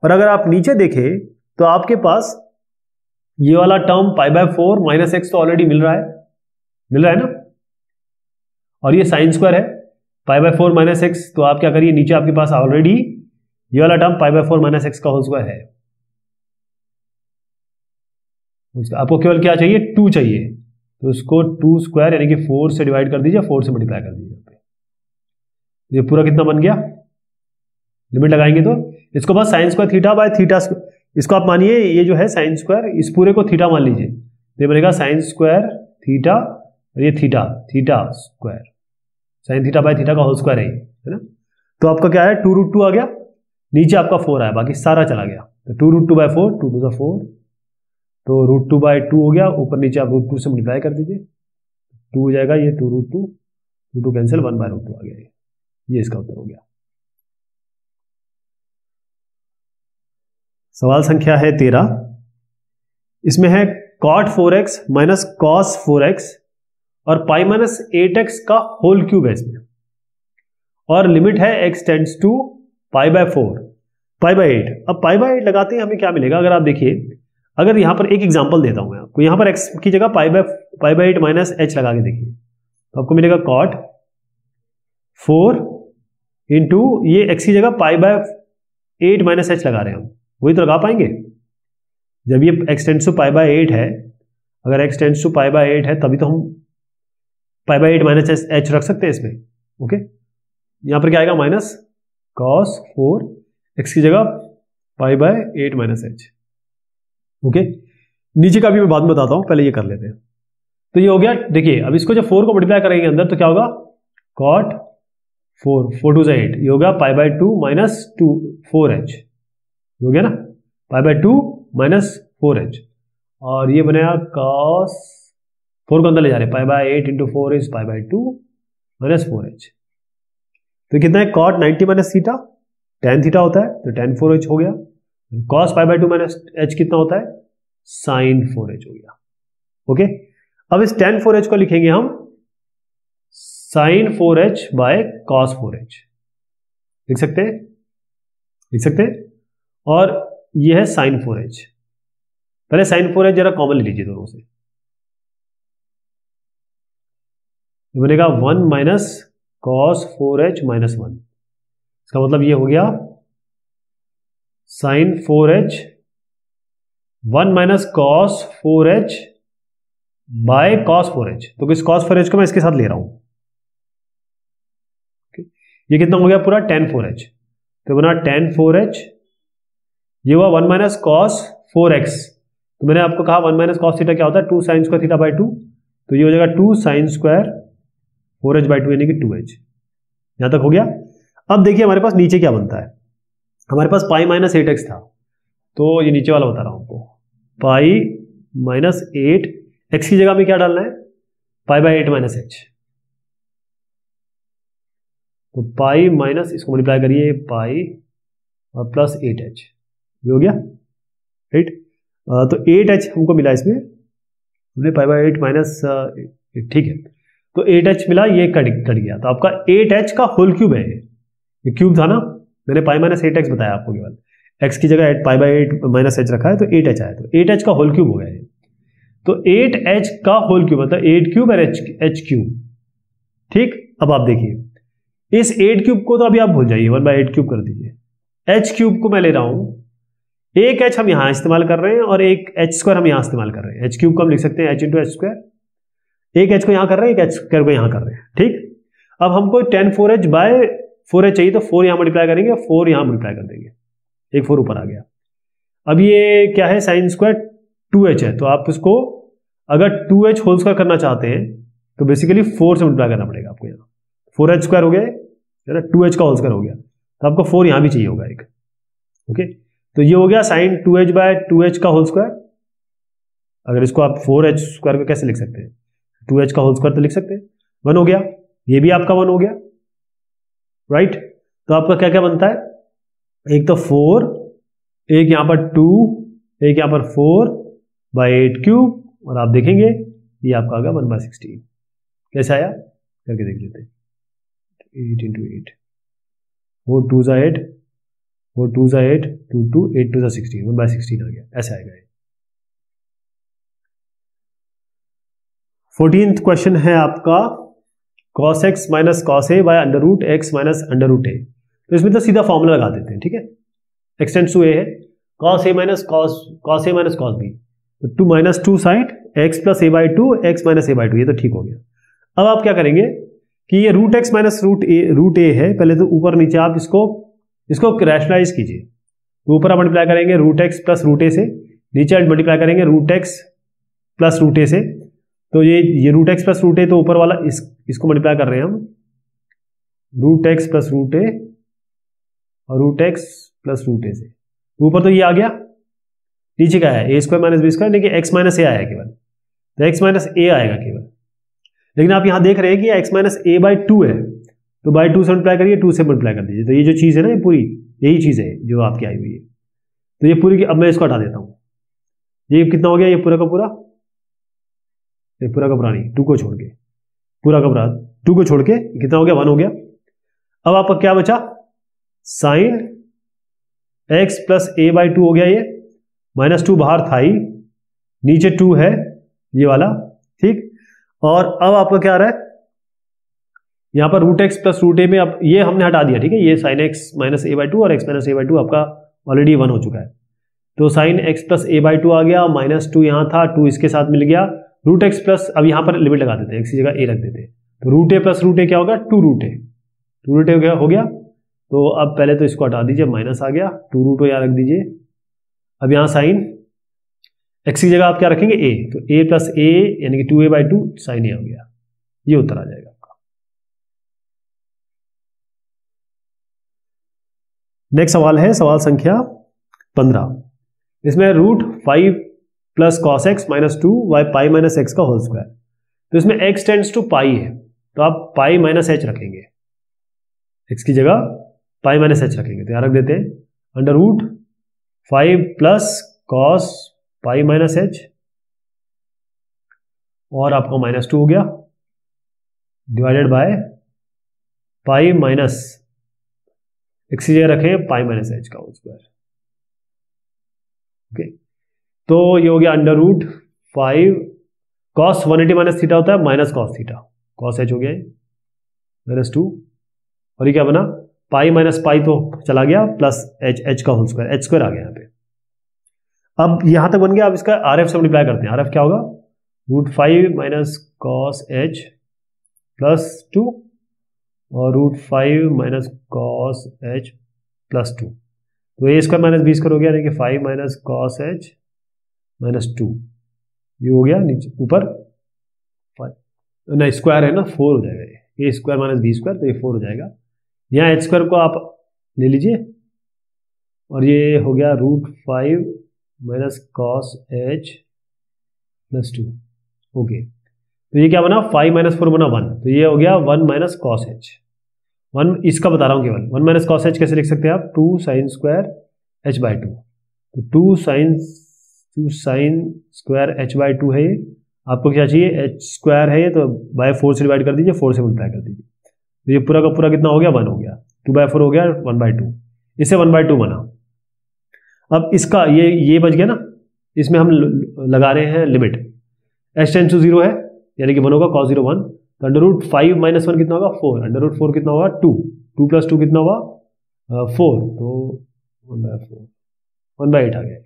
और अगर आप नीचे देखें तो आपके पास ये वाला term pi by 4 minus x तो ऑलरेडी मिल रहा है ना, और ये साइन स्क्वायर है पाई बाय 4 माइनस एक्स, तो आप क्या करिए नीचे आपके पास ऑलरेडी ये वाला term pi by 4 minus x का होल स्क्वायर है। आपको केवल क्या चाहिए 2 चाहिए, तो उसको 2 स्क्वायर यानी कि 4 से डिवाइड कर दीजिए, 4 से मल्टीप्लाई कर दीजिए। ये पूरा कितना बन गया, लिमिट लगाएंगे तो इसको बस sine square theta by theta, इसको आप मानिए ये जो है साइन स्क्वायर, इस पूरे को थीटा मान लीजिए, तो ये बनेगा साइन स्क्वायर थीटा, और ये theta square, sine theta by theta का होल स्क्वायर है ना। तो आपका क्या है 2√2 आ गया, नीचे आपका 4 आया, बाकी सारा चला गया, तो 2√2 बाय 4 2 टू 4, तो √2 बाय 2 हो गया, ऊपर नीचे आप √2 से मल्टीप्लाई कर दीजिए, 2 हो जाएगा, ये 2√2 कैंसिल 1/√2 आ गया, ये इसका उत्तर हो गया। सवाल संख्या है 13, इसमें है cot 4x minus cos 4x और पाई माइनस 8x का होल क्यूब है इसमें, और लिमिट है x tends to pi by 4 pi by 8। अब पाई बाय 8 लगाते हैं हमें क्या मिलेगा, अगर आप देखिए, अगर यहां पर एक एग्जांपल देता हूं मैं आपको, यहां पर x की जगह पाई बाय 8 माइनस h लगा के देखिए, तो आपको मिलेगा cot 4 इंटू ये x की जगह पाई बाय 8 माइनस h लगा रहे हैं हम, वही तो लगा पाएंगे जब ये x tends to pi by 8 है, अगर x tends to pi by 8 है तभी तो हम पाई बाय 8 माइनस h रख सकते हैं इसमें। ओके यहां पर क्या आएगा माइनस cos 4 x की जगह pi by 8 minus h। Okay नीचे का भी मैं बाद में बताता हूं, पहले ये कर लेते हैं। तो ये हो गया, देखिए अब इसको जब 4 को मल्टीप्लाई करेंगे अंदर तो क्या होगा cot 4 2 8, ये होगा पाई बाय 2 माइनस 4h, हो गया ना, पाई बाय 2 माइनस 4h, और ये बनेगा cos 4 को अंदर ले जा रहे हैं, पाई by 8 into 4 is pi by 2 minus 4h। तो कितना है cot 90 minus theta, tan theta होता है, तो tan 4h हो गया। cos pi by 2 minus h कितना होता है, sin 4h हो गया। ओके, अब इस tan 4h को लिखेंगे हम sin 4h by cos 4h, लिख सकते हैं, लिख सकते हैं। और ये है sin 4h, पहले sin 4h जरा कॉमन ले लीजिए दोनों से, ये बनेगा 1 माइनस cos 4h माइनस 1, इसका मतलब ये हो गया sin 4h 1 minus cos 4h by cos 4h, तो इस cos 4h को मैं इसके साथ ले रहा हूं। ये कितना हो गया पूरा tan 4h, तो बना tan 4h, ये हुआ 1 माइनस cos 4x, तो मैंने आपको कहा 1 माइनस cos थीटा क्या होता है, 2 साइन स्क्वायर थीटा बाय 2, तो ये हो जाएगा 2 साइन स्क्वायर 4h बाय 2 यानी कि 2h। यहां तक हो गया। अब देखिए हमारे पास नीचे क्या बनता है, हमारे पास पाई माइनस 8x था, तो ये नीचे वाला बता रहा हूं आपको, पाई माइनस 8, x की जगह में क्या डालना है, पाई बाय 8 माइनस h, तो पाई माइनस इसको मल्टीप्लाई करिए पाई और प्लस 8h, ये हो गया राइट। तो 8h हमको मिला इसमें, हमने पाई बाय 8 माइनस, ठीक है, तो 8h मिला, ये कट गया, तो आपका 8h का होल क्यूब है, ये क्यूब था ना, मैंने पाई माइनस 8x बताया आपको, केवल x की जगह पाई बाय 8 माइनस h रखा है, तो 8h आया, तो 8h का होल क्यूब हो गया ये। तो 8h का होल क्यूब मतलब 8 क्यूब और h क्यूब, ठीक। अब आप देखिए इस 8 क्यूब को तो अभी आप भूल जाइए, 1 बाय 8 क्यूब कर दीजिए, h क्यूब को मैं ले रहा हूं, एक h हम यहां इस्तेमाल कर रहे हैं और एक h स्क्वायर हम यहां इस्तेमाल कर रहे हैं, h क्यूब को हम लिख सकते हैं h इंटू एच स्क्वायर, एक h को यहां कर रहे हैं, एक h स्क्वायर को यहां कर रहे हैं, ठीक। अब हमको tan 4h बाय 4h चाहिए, तो 4 यहां मल्टीप्लाई करेंगे, 4 यहां मल्टीप्लाई कर देंगे, एक 4 ऊपर आ गया। अब ये क्या है, साइन स्क्वायर 2h है, तो आप इसको अगर 2h होल स्क्वायर करना चाहते हैं तो बेसिकली 4 से मल्टीप्लाई करना पड़ेगा आपको, यहाँ 4h स्क्वायर हो गया है ना, 2h का होल स्क्वायर हो गया, तो आपको 4 यहां भी चाहिए होगा एक। ओके, तो ये हो गया साइन 2h बाय 2h का होल स्क्वायर। अगर इसको आप 4h स्क्वायर को कैसे लिख सकते हैं, 2h का होल स्क्वायर तो लिख सकते हैं, 1 हो गया, ये भी आपका 1 हो गया राइट। तो आपका क्या क्या बनता है, एक तो 4, एक यहां पर 2, एक यहां पर 4 बाय 8 क्यूब, और आप देखेंगे ये आपका आ गया 1 बाय 16। कैसे आया करके देख लेते हैं, 8 इंटू 8, 4 2 ज़ा 8, 4 2 ज़ा 8, 2 2, 8 2 ज़ा 16, 1 बाय 16 आ गया, ऐसे आएगा ये। 14th क्वेश्चन है आपका cos x minus cos a by under root x minus under root a. तो इसमें तो सीधा फॉर्मूला लगा देते हैं, ठीक है, x टेंड्स टू a है, cos a minus cos a minus cos b, तो 2 minus 2 side x plus a by 2 x minus a by 2, ये तो ठीक हो गया। अब आप क्या करेंगे कि ये रूट एक्स माइनस रूट ए है, पहले तो ऊपर नीचे आप इसको रैशनलाइज कीजिए, तो ऊपर आप मल्टीप्लाई करेंगे रूट एक्स प्लस रूट ए से, नीचे मल्टीप्लाई करेंगे रूट एक्स प्लस रूट ए से, तो ये root x plus root a, तो ऊपर वाला इसको मल्टीप्लाई कर रहे हैं हम, root x plus root a और रूट एक्स प्लस रूट ए से, ऊपर तो ये आ गया, नीचे क्या है a square minus b square, लेकिन एक्स माइनस ए आया केवल, तो एक्स माइनस ए आएगा केवल। लेकिन आप यहां देख रहे हैं कि एक्स माइनस ए बाई 2 है, तो बाई 2 से मल्टीप्लाई करिए, 2 से मल्टीप्लाई कर दीजिए, तो ये जो चीज़ है ना, ये पूरी यही चीज़ है जो आपकी आई हुई है, तो ये पूरी, अब मैं इसको हटा देता हूँ, ये कितना हो गया, ये पूरा का पूरा, ये पूरा का पूरा नहीं, 2 को छोड़ के, पूरा का पूरा 2 को छोड़ के कितना हो गया, 1 हो गया। अब आपका क्या बचा, sine x plus a by 2 हो गया, ये माइनस 2 बाहर था ही, नीचे 2 है ये वाला, ठीक। और अब आपका क्या आ रहा है, यहां पर रूट एक्स प्लस रूट ए में, अब ये हमने हटा दिया, ठीक है, ये sign x minus a by 2 और एक्स माइनस ए बाई 2 आपका ऑलरेडी 1 हो चुका है, तो sine x plus a by 2 आ गया, माइनस 2 यहां था, 2 इसके साथ मिल गया, रूट एक्स प्लस, अब यहां पर लिमिट लगा देते हैं, एक्स की जगह ए रख देते हैं, तो रूट ए प्लस रूट ए क्या होगा, 2 रूट ए, 2 रूट ए हो गया। तो अब पहले तो इसको हटा दीजिए, माइनस आ गया, 2 रूट ए यहाँ रख दीजिए, अब यहाँ साइन एक्स की जगह आप क्या रखेंगे, ए, तो ए प्लस ए यानी कि 2a बाई 2 साइन ए हो गया, ये उत्तर आ जाएगा आपका। नेक्स्ट सवाल है सवाल संख्या 15। इसमें root 5 plus cos x minus 2 by pi minus x का होल स्क्वायर। तो इसमें x टेंड्स टू पाई है, तो आप पाई माइनस एच रखेंगे, x की जगह पाई माइनस एच रखेंगे। तो यहाँ रख देते हैं under root 5 plus cos pi minus h, और आपका -2 हो गया, divided by pi minus x की जगह रखें पाई माइनस एच का होल स्क्वायर। ओके, तो ये हो गया under root 5 cos 180 minus theta होता है minus cos theta, cos h हो गया -2, और ये क्या बना पाई माइनस पाई तो चला गया प्लस एच, एच का होल स्क्वायर, एच स्क्वायर आ गया यहाँ पे। अब यहां तक बन गया, अब इसका आर एफ से मल्टीप्लाई करते हैं। आर एफ क्या होगा root 5 minus cos h plus 2 और root 5 minus cos h plus 2, तो a square minus b square हो गया, यानी कि 5 माइनस कॉस एच माइनस 2, ये हो गया नीचे ऊपर 5, नहीं स्क्वायर है ना 4 हो जाएगा, ये स्क्वायर माइनस बी स्क्वायर, तो ये 4 हो जाएगा। यहाँ एच स्क्वायर को आप ले लीजिए, और ये हो गया root 5 minus cos h plus 2। Okay, तो ये क्या बना 5 माइनस 4 बना 1, तो ये हो गया 1 माइनस कॉस एच, 1 इसका बता रहा हूँ केवल। 1 माइनस कॉस एच कैसे लिख सकते हैं आप, 2 साइन स्क्वायर एच बाई 2, तो 2 साइन स्क्वायर एच बाई 2 है ये, आपको क्या चाहिए एच स्क्वायर है ये, तो बाय 4 से डिवाइड कर दीजिए, 4 से मल्टीप्लाई कर दीजिए, तो ये पूरा का पूरा कितना हो गया 1 हो गया, 2/4 हो गया 1/2, इससे 1/2 बना। अब इसका ये बच गया ना, इसमें हम लगा रहे हैं लिमिट, एच टेंड्स टू 0 है यानी कि 1 होगा cos 0 1, तो अंडर रूट 5 माइनस 1 कितना होगा 4, अंडर रूट 4 कितना होगा 2, 2 प्लस 2 कितना हुआ 4, तो 1/4, 1/8 आ गया,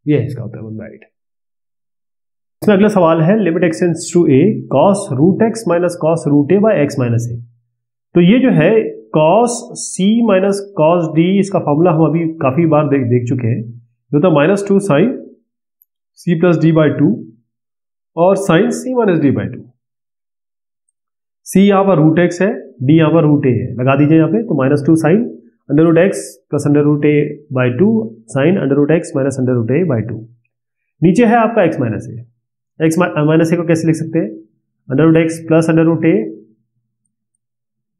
ये है इसका उत्तर 1/8। इसमें अगला सवाल है limit x tends to a cos root x minus cos root a by x minus a. तो ये जो है cos c minus cos d, इसका फॉर्मूला हम अभी काफी बार देख चुके हैं, जो था -2 sine c plus d by 2 और sine C minus d by 2। C यहाँ पर रूट एक्स है, डी यहाँ पर रूट ए है, लगा दीजिए यहाँ पे, तो -2 sine under root x plus under root a by 2 sine under root x minus under root a by 2। नीचे है आपका x minus a, x minus a को कैसे लिख सकते हैं, under root x plus under root a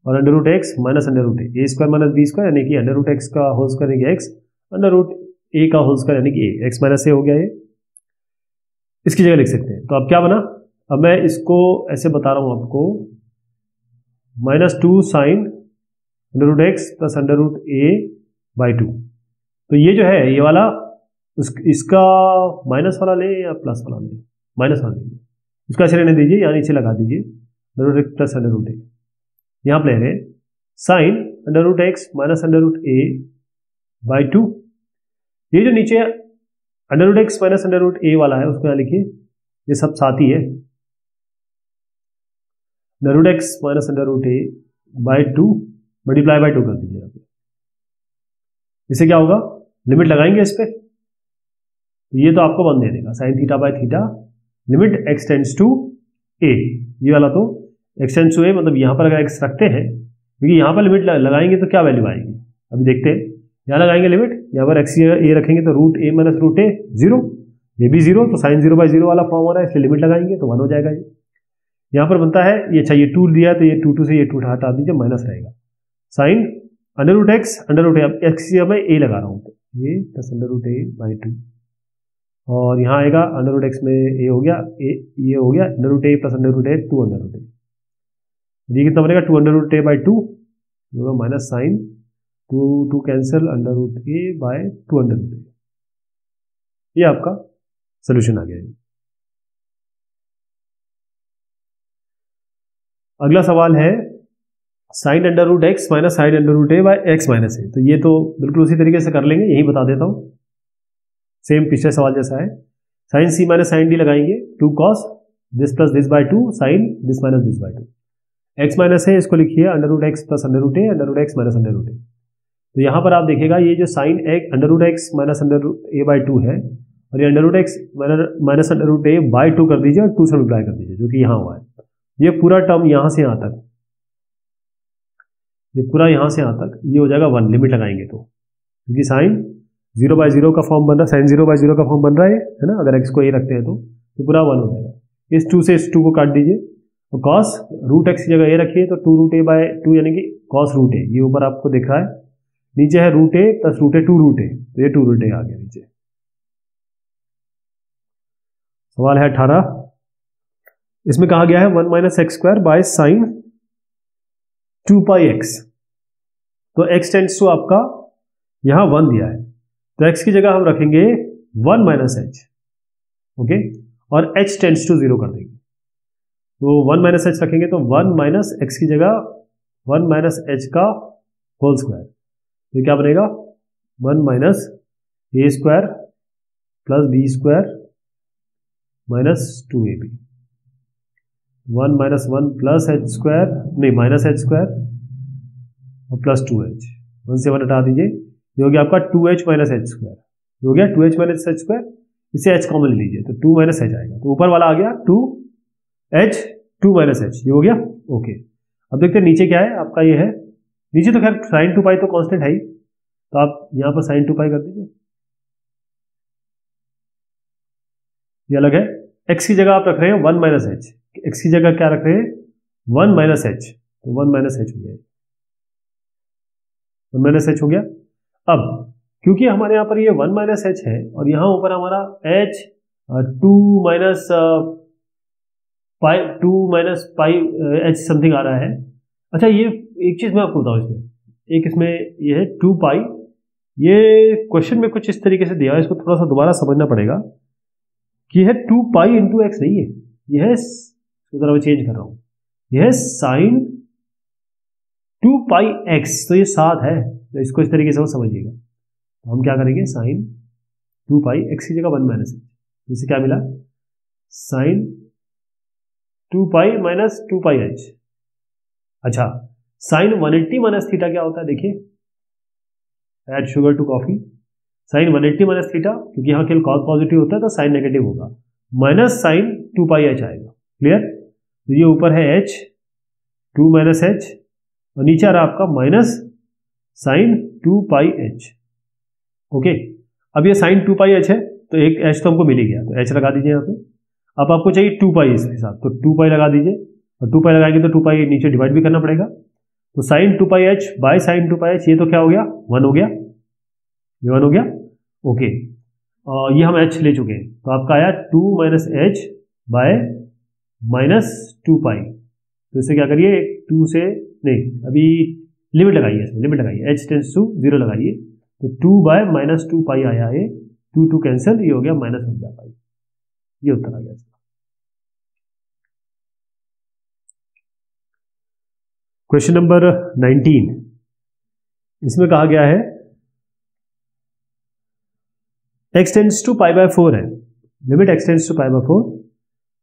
और under root x minus under root a square minus b square, यानी कि अंडर रूट एक्स का होल स्क्वायर यानी कि एक्स, अंडर रूट ए का होल स्क्वायर यानी कि ए, एक्स माइनस ए हो गया, ये इसकी जगह लिख सकते हैं। तो अब क्या बना, अब मैं इसको ऐसे बता रहा हूं आपको, -2 sine under root x plus under root a by 2, तो ये जो है ये वाला इसका माइनस वाला ले या प्लस वाला ले, माइनस वाला लेंगे, उसका ऐसे रहने दीजिए, यहाँ नीचे लगा दीजिए under root x plus under root a, यहाँ पे ले रहे हैं sine under root x minus under root a by 2, ये जो नीचे under root x minus under root a वाला है उसको यहाँ लिखिए, ये सब साथ ही है, under root x minus under root a by 2 multiply by 2 कर दीजिए यहाँ पे, इससे क्या होगा लिमिट लगाएंगे इस पे, तो ये तो आपको 1 दे देगा sine theta by theta limit x tends to a, ये वाला तो एक्स टेंड्स टू ए, मतलब यहाँ पर अगर एक्स रखते हैं, क्योंकि यहाँ पर लिमिट लगाएंगे तो क्या वैल्यू आएगी, अभी देखते हैं, यहाँ लगाएंगे लिमिट, यहाँ पर एक्स ए रखेंगे तो रूट ए माइनस रूट ए 0, ये भी 0, तो साइन 0/0 वाला फॉर्म हो रहा है, इसलिए लिमिट लगाएंगे तो 1 हो जाएगा। ये यहाँ पर बनता है ये, अच्छा ये 2 दिया तो ये 2 से ये 2 हटा दीजिए, माइनस रहेगा sine under root x under root a, x मैं ए लगा रहा हूँ, तो ये plus under root a by 2, और यहाँ आएगा अंडर रूट एक्स में ए हो गया, ये हो गया under root A plus under root A 2 under root a, ये कितना बनेगा 2 अंडर रूट ए बाई 2 होगा minus sine 2 cancel under root a by 2 under root a, ये आपका सोल्यूशन आ गया। अगला सवाल है sine under root x minus sine under root a by x minus a, तो ये तो बिल्कुल उसी तरीके से कर लेंगे, यही बता देता हूं, सेम पिछले सवाल जैसा है, साइन सी माइनस साइन डी लगाएंगे, 2 cos this plus this by 2 sine this minus this by 2, x minus है इसको लिखिए under root x plus under root a under root x minus under root a, तो यहाँ पर आप देखिएगा ये जो sine under root x minus under root a by 2 है, और ये under root x minus under root a by 2 कर दीजिए और 2 से मल्टीप्लाई कर दीजिए, जो कि यहाँ हुआ है, ये पूरा टर्म यहाँ से यहाँ तक, ये पूरा यहाँ से यहाँ तक ये हो जाएगा 1, लिमिट लगाएंगे तो, क्योंकि साइन 0 बाय 0 का फॉर्म बन रहा है, साइन 0 बाय 0 का फॉर्म बन रहा है ना। अगर x को ये रखते हैं तो ये पूरा 1 हो जाएगा। इस 2 से इस 2 को काट दीजिए, तो cos रूट एक्स की जगह a रखिए, तो 2 रूट a बाय 2 यानी कि cos रूट a, ये ऊपर आपको दिख रहा है, नीचे है root a plus root a 2 root a, तो ये 2 रूट a आ गया नीचे। सवाल है 18, इसमें कहा गया है 1 minus x square by sine 2 pi x. तो x टेंड्स टू आपका यहां 1 दिया है, तो x की जगह हम रखेंगे 1 माइनस एच, ओके, और h टेंड्स टू 0 कर देंगे। तो 1 माइनस एच रखेंगे तो 1 माइनस एक्स की जगह 1 माइनस एच का होल स्क्वायर, तो क्या बनेगा 1 minus a square plus b square minus 2ab, 1 minus 1 plus h square, नहीं माइनस एच स्क्वायर और प्लस 2h, 1 से 1 हटा दीजिए, ये हो गया आपका 2h माइनस एच स्क्वायर, हो गया 2h माइनस एच स्क्वायर, इसे h कॉमन ले लीजिए तो 2 माइनस एच आएगा, तो ऊपर वाला आ गया 2h 2 माइनस एच, ये हो गया ओके। अब देखते हैं नीचे क्या है आपका, ये है नीचे तो खैर साइन 2 पाई तो कांस्टेंट है ही, तो आप यहां पर साइन 2 पाई कर दीजिए, ये अलग है। x की जगह आप रख रहे हैं 1 माइनस एच, x की जगह क्या रख रहे हैं 1 माइनस एच, तो 1 माइनस एच हो गया, 1 माइनस एच हो गया। अब क्योंकि हमारे यहां पर ये 1 माइनस एच है और यहां ऊपर हमारा h 2 minus pi h something आ रहा है। अच्छा ये एक चीज मैं आपको बताऊं, इसमें एक इसमें ये है 2 पाई, ये क्वेश्चन में कुछ इस तरीके से दिया है, इसको थोड़ा सा दोबारा समझना पड़ेगा कि है 2 पाई इंटू एक्स नहीं है, यह है, जरा मैं चेंज कर रहा हूं, यह है साइन 2 पाई एक्स, तो ये 7 है, तो इसको इस तरीके से समझिएगा। तो हम क्या करेंगे साइन 2 पाई एक्स की जगह 1 माइनस एच, जैसे क्या मिला sine 2 pi minus 2 pi h. अच्छा साइन 180 माइनस थीटा क्या होता है, देखिए add sugar to coffee, sine 180 minus theta, क्योंकि यहाँ केवल कॉस पॉजिटिव होता है तो साइन नेगेटिव होगा, माइनस साइन 2 पाई एच आएगा, क्लियर। तो ये ऊपर है एच 2 माइनस एच और नीचे आ रहा आपका minus sine 2 pi H, okay. अब ये साइन 2 पाई एच है तो एक एच तो हमको मिल ही गया, तो एच लगा दीजिए यहाँ पे। अब आपको चाहिए 2 पाई इसके साथ, तो 2 पाई लगा दीजिए, और 2 पाई लगाएंगे तो 2 पाई नीचे डिवाइड भी करना पड़ेगा, तो sine 2 pi h by sine 2 pi h, ये तो क्या हो गया 1 हो गया, ये 1 हो गया ओके। ये हम h ले चुके हैं, तो आपका आया 2 माइनस एच बाय माइनस 2 पाई, तो इसे क्या करिए 2 से नहीं, अभी लिमिट लगाइए, इसमें लिमिट लगाइए, h टेंड्स टू 0 लगाइए, तो 2 बाय माइनस 2 पाई आया है, 2 कैंसिल, ये हो गया माइनस 1 बाय पाई, ये उत्तर आ गया इसका। क्वेश्चन नंबर 19, इसमें कहा गया है x tends to pi by 4 है, limit x tends to pi by 4,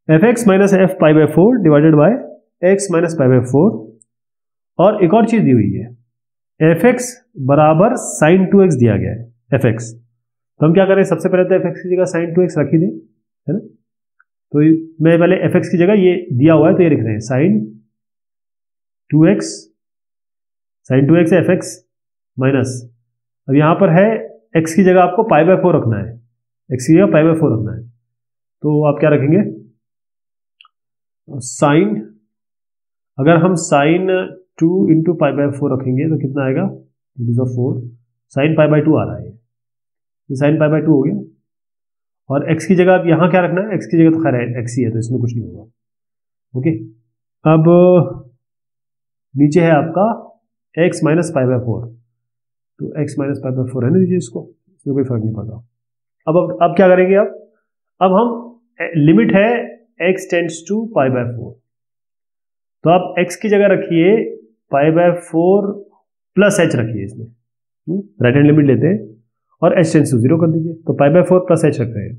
fx minus f pi by 4 divided by x minus pi by 4, और एक और चीज दी हुई है fx बराबर साइन 2x दिया गया है fx, तो हम क्या करें सबसे पहले तो fx की जगह साइन 2x रख ही दें, है ना। तो मैं पहले fx की जगह ये दिया हुआ है तो ये लिख रहे हैं साइन 2x, साइन 2x है fx माइनस, अब यहां पर है x की जगह आपको पाई बाय 4 रखना है, x की जगह पाई बाय 4 रखना है, तो आप क्या रखेंगे साइन, अगर हम साइन 2 इंटू पाई बाय 4 रखेंगे तो कितना आएगा 4, साइन पाई बाय 2 आ रहा है, साइन पाई बाय 2 हो गया, और x की जगह आप यहां क्या रखना है, x की जगह तो खैर x ही है तो इसमें कुछ नहीं होगा, ओके। अब नीचे है आपका x माइनस पाई बाय 4, तो x माइनस पाई बाय 4 रहने दीजिए इसको, इसमें कोई फर्क नहीं पड़ता। अब क्या करेंगे, अब हम लिमिट है x tends to pi by 4, तो आप x की जगह रखिए पाई बाय 4 प्लस h रखिए इसमें, राइट हैंड लिमिट लेते हैं और h टेंड्स टू 0 कर दीजिए, तो पाई बाय 4 प्लस h रख रहे हैं,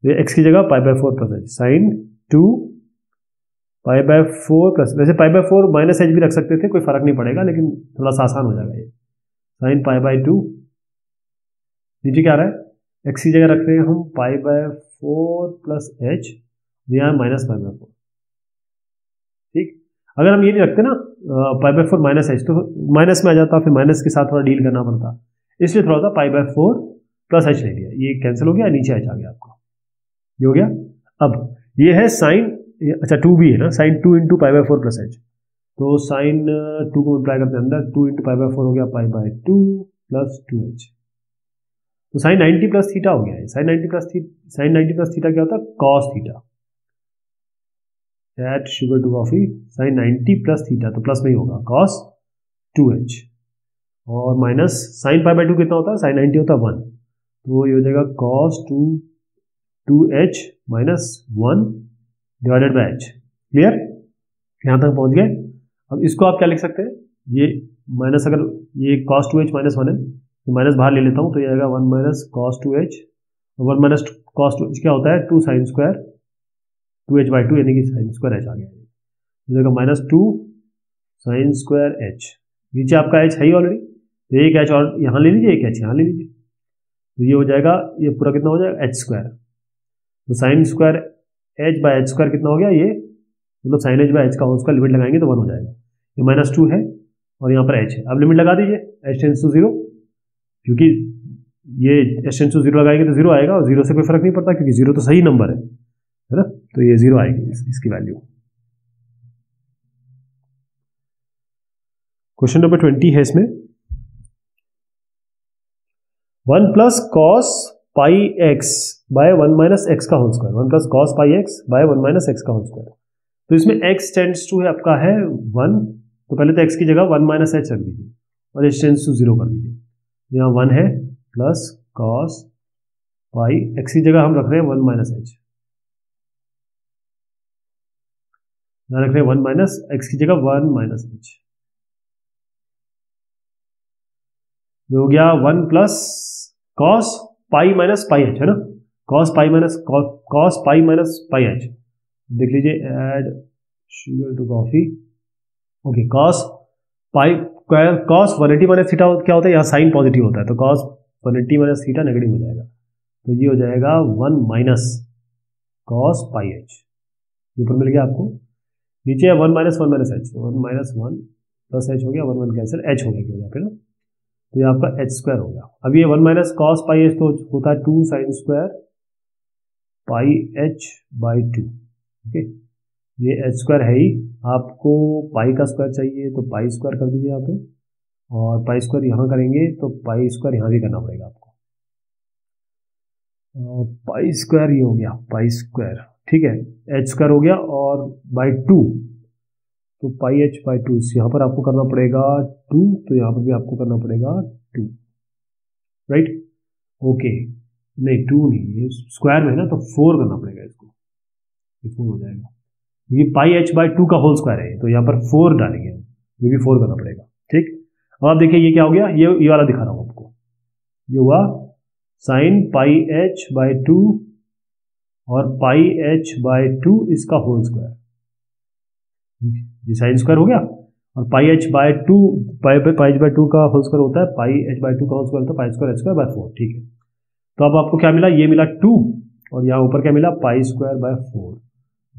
ये x की जगह pi by 4 plus h, sine 2 pi by 4 plus, वैसे पाई बाय 4 माइनस h भी रख सकते थे, कोई फर्क नहीं पड़ेगा, लेकिन थोड़ा सा आसान हो जाएगा ये, साइन पाई बाय 2, नीचे क्या आ रहा है x की जगह रख रहे हैं हम पाई बाय 4 प्लस h, यहाँ माइनस पाई बाय 4, ठीक। अगर हम ये नहीं रखते ना पाई बाय 4 माइनस h, तो माइनस में आ जाता, फिर माइनस के साथ थोड़ा डील करना पड़ता, इसलिए थोड़ा सा पाई बाय 4 प्लस एच ले लिया, ये कैंसिल हो गया, नीचे एच आ गया आपका, ये हो गया। अब ये है साइन, अच्छा 2 भी है ना, sine 2 into pi by 4 plus h, तो साइन 2 को मल्टीप्लाई करते हैं अंदर, 2 इंटू पाई बाई 4 हो गया पाई बाई 2 प्लस 2h, तो साइन 90 प्लस थीटा हो गया है। साइन 90 प्लस थीटा क्या होता है, cos theta, add sugar to coffee sine 90 plus theta, तो प्लस में ही होगा कॉस 2h, और माइनस साइन पाई बाई 2 कितना होता है, साइन 90 होता है 1, तो ये हो जाएगा cos 2h minus 1 divided by h। Clear, यहाँ तक पहुँच गए। अब इसको आप क्या लिख सकते हैं, ये माइनस, अगर ये कॉस 2h माइनस 1 है तो माइनस बाहर ले लेता हूँ, तो ये आएगा 1 माइनस कॉस 2h, और 1 माइनस कॉस 2h क्या होता है, 2 साइन स्क्वायर 2h बाई 2, यानी कि साइन स्क्वायर h आ गया, हो जाएगा माइनस 2 साइन स्क्वायर h। नीचे आपका h है ही ऑलरेडी, तो एक h और यहाँ ले लीजिए, एक h यहाँ ले लीजिए, तो ये हो जाएगा, ये पूरा कितना हो जाएगा h स्क्वायर, तो sine square h by h square कितना हो गया, ये मतलब साइन h बाई h का होल स्क्वायर, लिमिट लगाएंगे तो 1 हो जाएगा, ये माइनस 2 है और यहाँ पर h है। अब लिमिट लगा दीजिए, h टेंस टू 0, क्योंकि ये h टेंस टू 0 लगाएंगे तो 0 आएगा, और 0 से कोई फर्क नहीं पड़ता क्योंकि 0 तो सही नंबर है ना, तो ये 0 आएगी इसकी वैल्यू। क्वेश्चन नंबर 20 है इसमें, 1 plus cos pi x by 1 minus x का whole square, 1 plus cos pi x by 1 minus x का होल स्क्वायर, तो इसमें x टेंड्स टू है आपका है 1, तो पहले तो x की जगह 1 माइनस एच रख दीजिए और h टेंड्स टू 0 कर दीजिए, यहाँ 1 है प्लस कॉस पाई, x की जगह हम रख रहे हैं 1 माइनस एच, यहाँ रख रहे हैं 1 माइनस, x की जगह 1 माइनस एच, ये हो गया 1 plus cos pi minus pi h, है ना, cos pi minus pi h, देख लीजिए, add sugar to coffee, okay, cos pi cos 180 minus theta क्या होता है, यहाँ साइन पॉजिटिव होता है, तो कॉस 180 माइनस थीटा नेगेटिव हो जाएगा, तो ये हो जाएगा 1 माइनस कॉस पाई एच, ऊपर मिल गया आपको, नीचे है 1 minus H, 1 minus 1 plus h हो गया, 1 1 कैंसिल, एच हो गया यहाँ पे ना, तो ये आपका एच स्क्वायर हो गया। अब ये 1 माइनस कॉस पाई एच तो होता है 2 sine square pi h by 2, okay, ये एच स्क्वायर है ही, आपको पाई का स्क्वायर चाहिए तो पाई स्क्वायर कर दीजिए यहाँ पे, और पाई स्क्वायर यहाँ करेंगे तो पाई स्क्वायर यहाँ भी करना पड़ेगा आपको, पाई स्क्वायर ये हो गया पाई स्क्वायर, ठीक है, एच स्क्वायर हो गया, और बाई 2, तो पाई एच बाई 2, यहाँ पर आपको करना पड़ेगा 2, तो यहाँ पर भी आपको करना पड़ेगा 2, राइट, ओके, नहीं 2 नहीं, ये स्क्वायर में है ना, तो 4 करना पड़ेगा इसको, ये 4 हो जाएगा, ये पाई एच बाई 2 का होल स्क्वायर है, तो यहाँ पर 4 डालेंगे, ये भी 4 करना पड़ेगा, ठीक। अब आप देखिए ये क्या हो गया, ये वाला दिखा रहा हूँ आपको, ये हुआ साइन पाई एच बाई 2 और पाई एच बाई 2 इसका होल स्क्वायर, ये साइन स्क्वायर हो गया, और pi h by 2 pi h by 2 का होल स्क्वायर होता है, पाई एच बाई 2 का होल स्क्वायर होता है pi square H square by 4, ठीक है। तो अब आपको क्या मिला, ये मिला 2, और यहाँ ऊपर क्या मिला, पाई स्क्वायर बाई 4,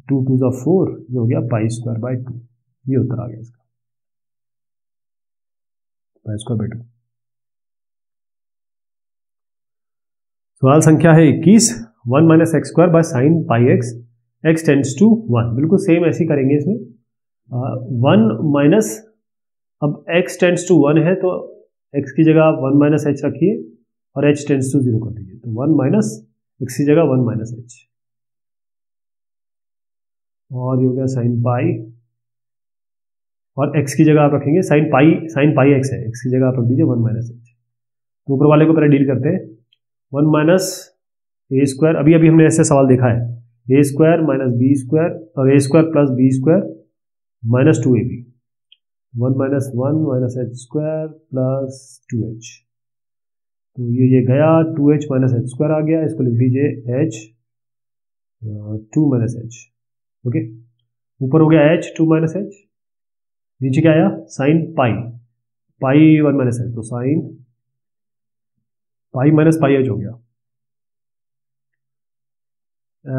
2 2 ज़ा 4, ये हो गया पाई स्क्वायर बाई 2, ये उत्तर आ गया इसका, पाई स्क्वायर बाई 2। सवाल संख्या है 21, 1 minus x square by sine pi x, x tends to 1, बिल्कुल सेम ऐसे ही करेंगे इसमें, 1 माइनस, अब x टेंड्स टू 1 है तो x की जगह आप 1 माइनस एच रखिए और h टेंड्स टू 0 कर दीजिए, तो 1 माइनस x की जगह 1 माइनस एच, और ये हो गया साइन पाई, और x की जगह आप रखेंगे साइन पाई x है, x की जगह आप रख दीजिए 1 माइनस एच, तो ऊपर वाले को पहले डील करते हैं, 1 माइनस ए स्क्वायर, अभी हमने ऐसे सवाल देखा है, a square minus b square और a square plus b square minus 2ab, 1 minus 1 minus h square plus 2h, तो ये गया 2h माइनस एच स्क्वायर आ गया, इसको लिख दीजिए h 2 माइनस एच, ओके, ऊपर हो गया h 2 माइनस एच, नीचे क्या आया साइन पाई 1 माइनस एच, तो sine pi minus pi h हो गया,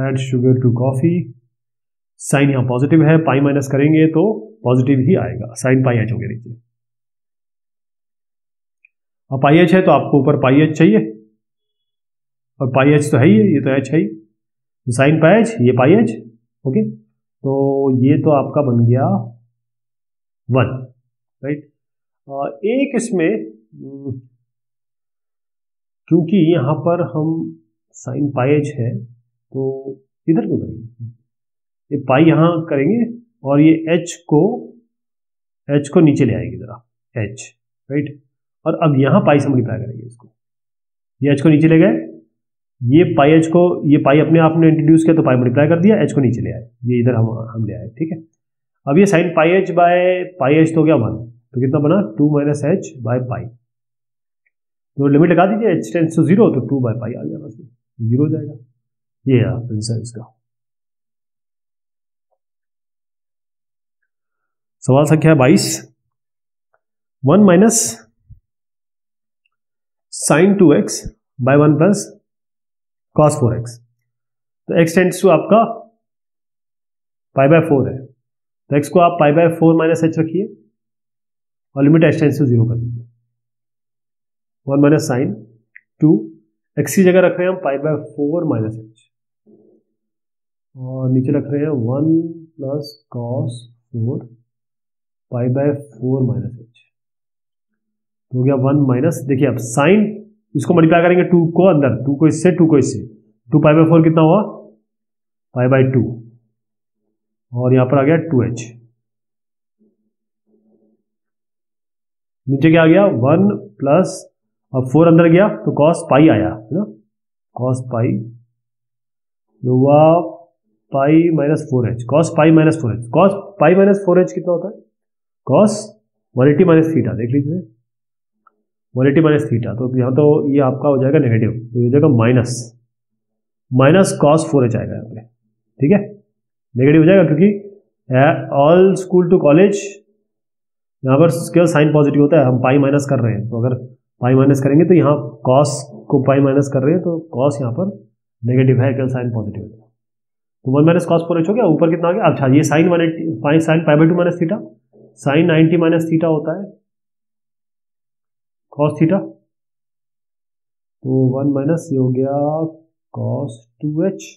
add sugar to coffee, sine यहाँ पॉजिटिव है, पाई माइनस करेंगे तो पॉजिटिव ही आएगा, साइन पाई एच हो गया नीचे, अब पाई एच है तो आपको ऊपर पाई एच चाहिए, और पाई एच तो है ही है, ये तो एच है ही, साइन पाई एच, ये पाई एच। ओके, तो ये तो आपका बन गया 1, राइट। एक इसमें क्योंकि यहाँ पर हम साइन पाई एच है तो इधर क्यों करेंगे, ये पाई यहाँ करेंगे और ये एच को नीचे ले आएगी जरा, एच, राइट। और अब यहाँ पाई से मल्टीप्लाई करेंगे इसको, ये एच को नीचे ले गए, ये पाई एच को, ये पाई अपने आप ने इंट्रोड्यूस किया तो पाई मल्टीप्लाई कर दिया, एच को नीचे ले आए, ये इधर हम ले आए, ठीक है। अब ये sine pi h by pi H तो हो गया 1, तो कितना बना 2 माइनस एच बाय पाई, तो लिमिट लगा दीजिए, एच टेंड्स टू 0 तो 2 बाय पाई आ गया, बस 0 हो जाएगा। ये आंसर इसका। सवाल संख्या 22, 1 minus sine 2x by 1 plus cos 4x, तो x टेंड्स टू आपका पाई बाय 4 है, तो x को आप पाई बाय 4 माइनस एच रखिए और लिमिट h टेंड्स टू 0 कर दीजिए। 1 माइनस साइन 2, x की जगह रख रहे हैं हम पाई बाय 4 माइनस एच, और नीचे रख रहे हैं 1 plus cos 4 pi by 4 minus h, तो हो गया 1 माइनस, देखिए अब साइन, इसको मल्टीप्लाई करेंगे 2 को अंदर, 2 को इससे, 2 को इससे, 2 पाई बाय 4 कितना हुआ पाई बाय 2, और यहां पर आ गया 2h, नीचे क्या आ गया 1 प्लस, अब 4 अंदर गया तो कॉस पाई आया है ना, कॉस पाई हुआ pi minus 4h, cos pi minus 4h, cos pi minus 4h कितना होता है, कॉस 180 माइनस थीटा, देख लीजिए 180 माइनस थीटा, तो यहाँ तो ये आपका हो जाएगा नेगेटिव, तो ये हो जाएगा माइनस कॉस 4h आएगा यहाँ पे, ठीक है, नेगेटिव हो जाएगा क्योंकि ऑल स्कूल टू कॉलेज यहाँ पर केवल साइन पॉजिटिव होता है, हम पाई माइनस कर रहे हैं, तो अगर पाई माइनस करेंगे तो यहाँ कॉस को पाई माइनस कर रहे हैं, तो कॉस यहाँ पर नेगेटिव है, केवल साइन पॉजिटिव है, तो 1 माइनस कॉस 4h हो गया, ऊपर कितना आ गया, अच्छा ये sine 180, sine pi by 2 minus theta, sine 90 minus theta होता है कॉस थीटा, तो 1 माइनस ये हो गया cos 2h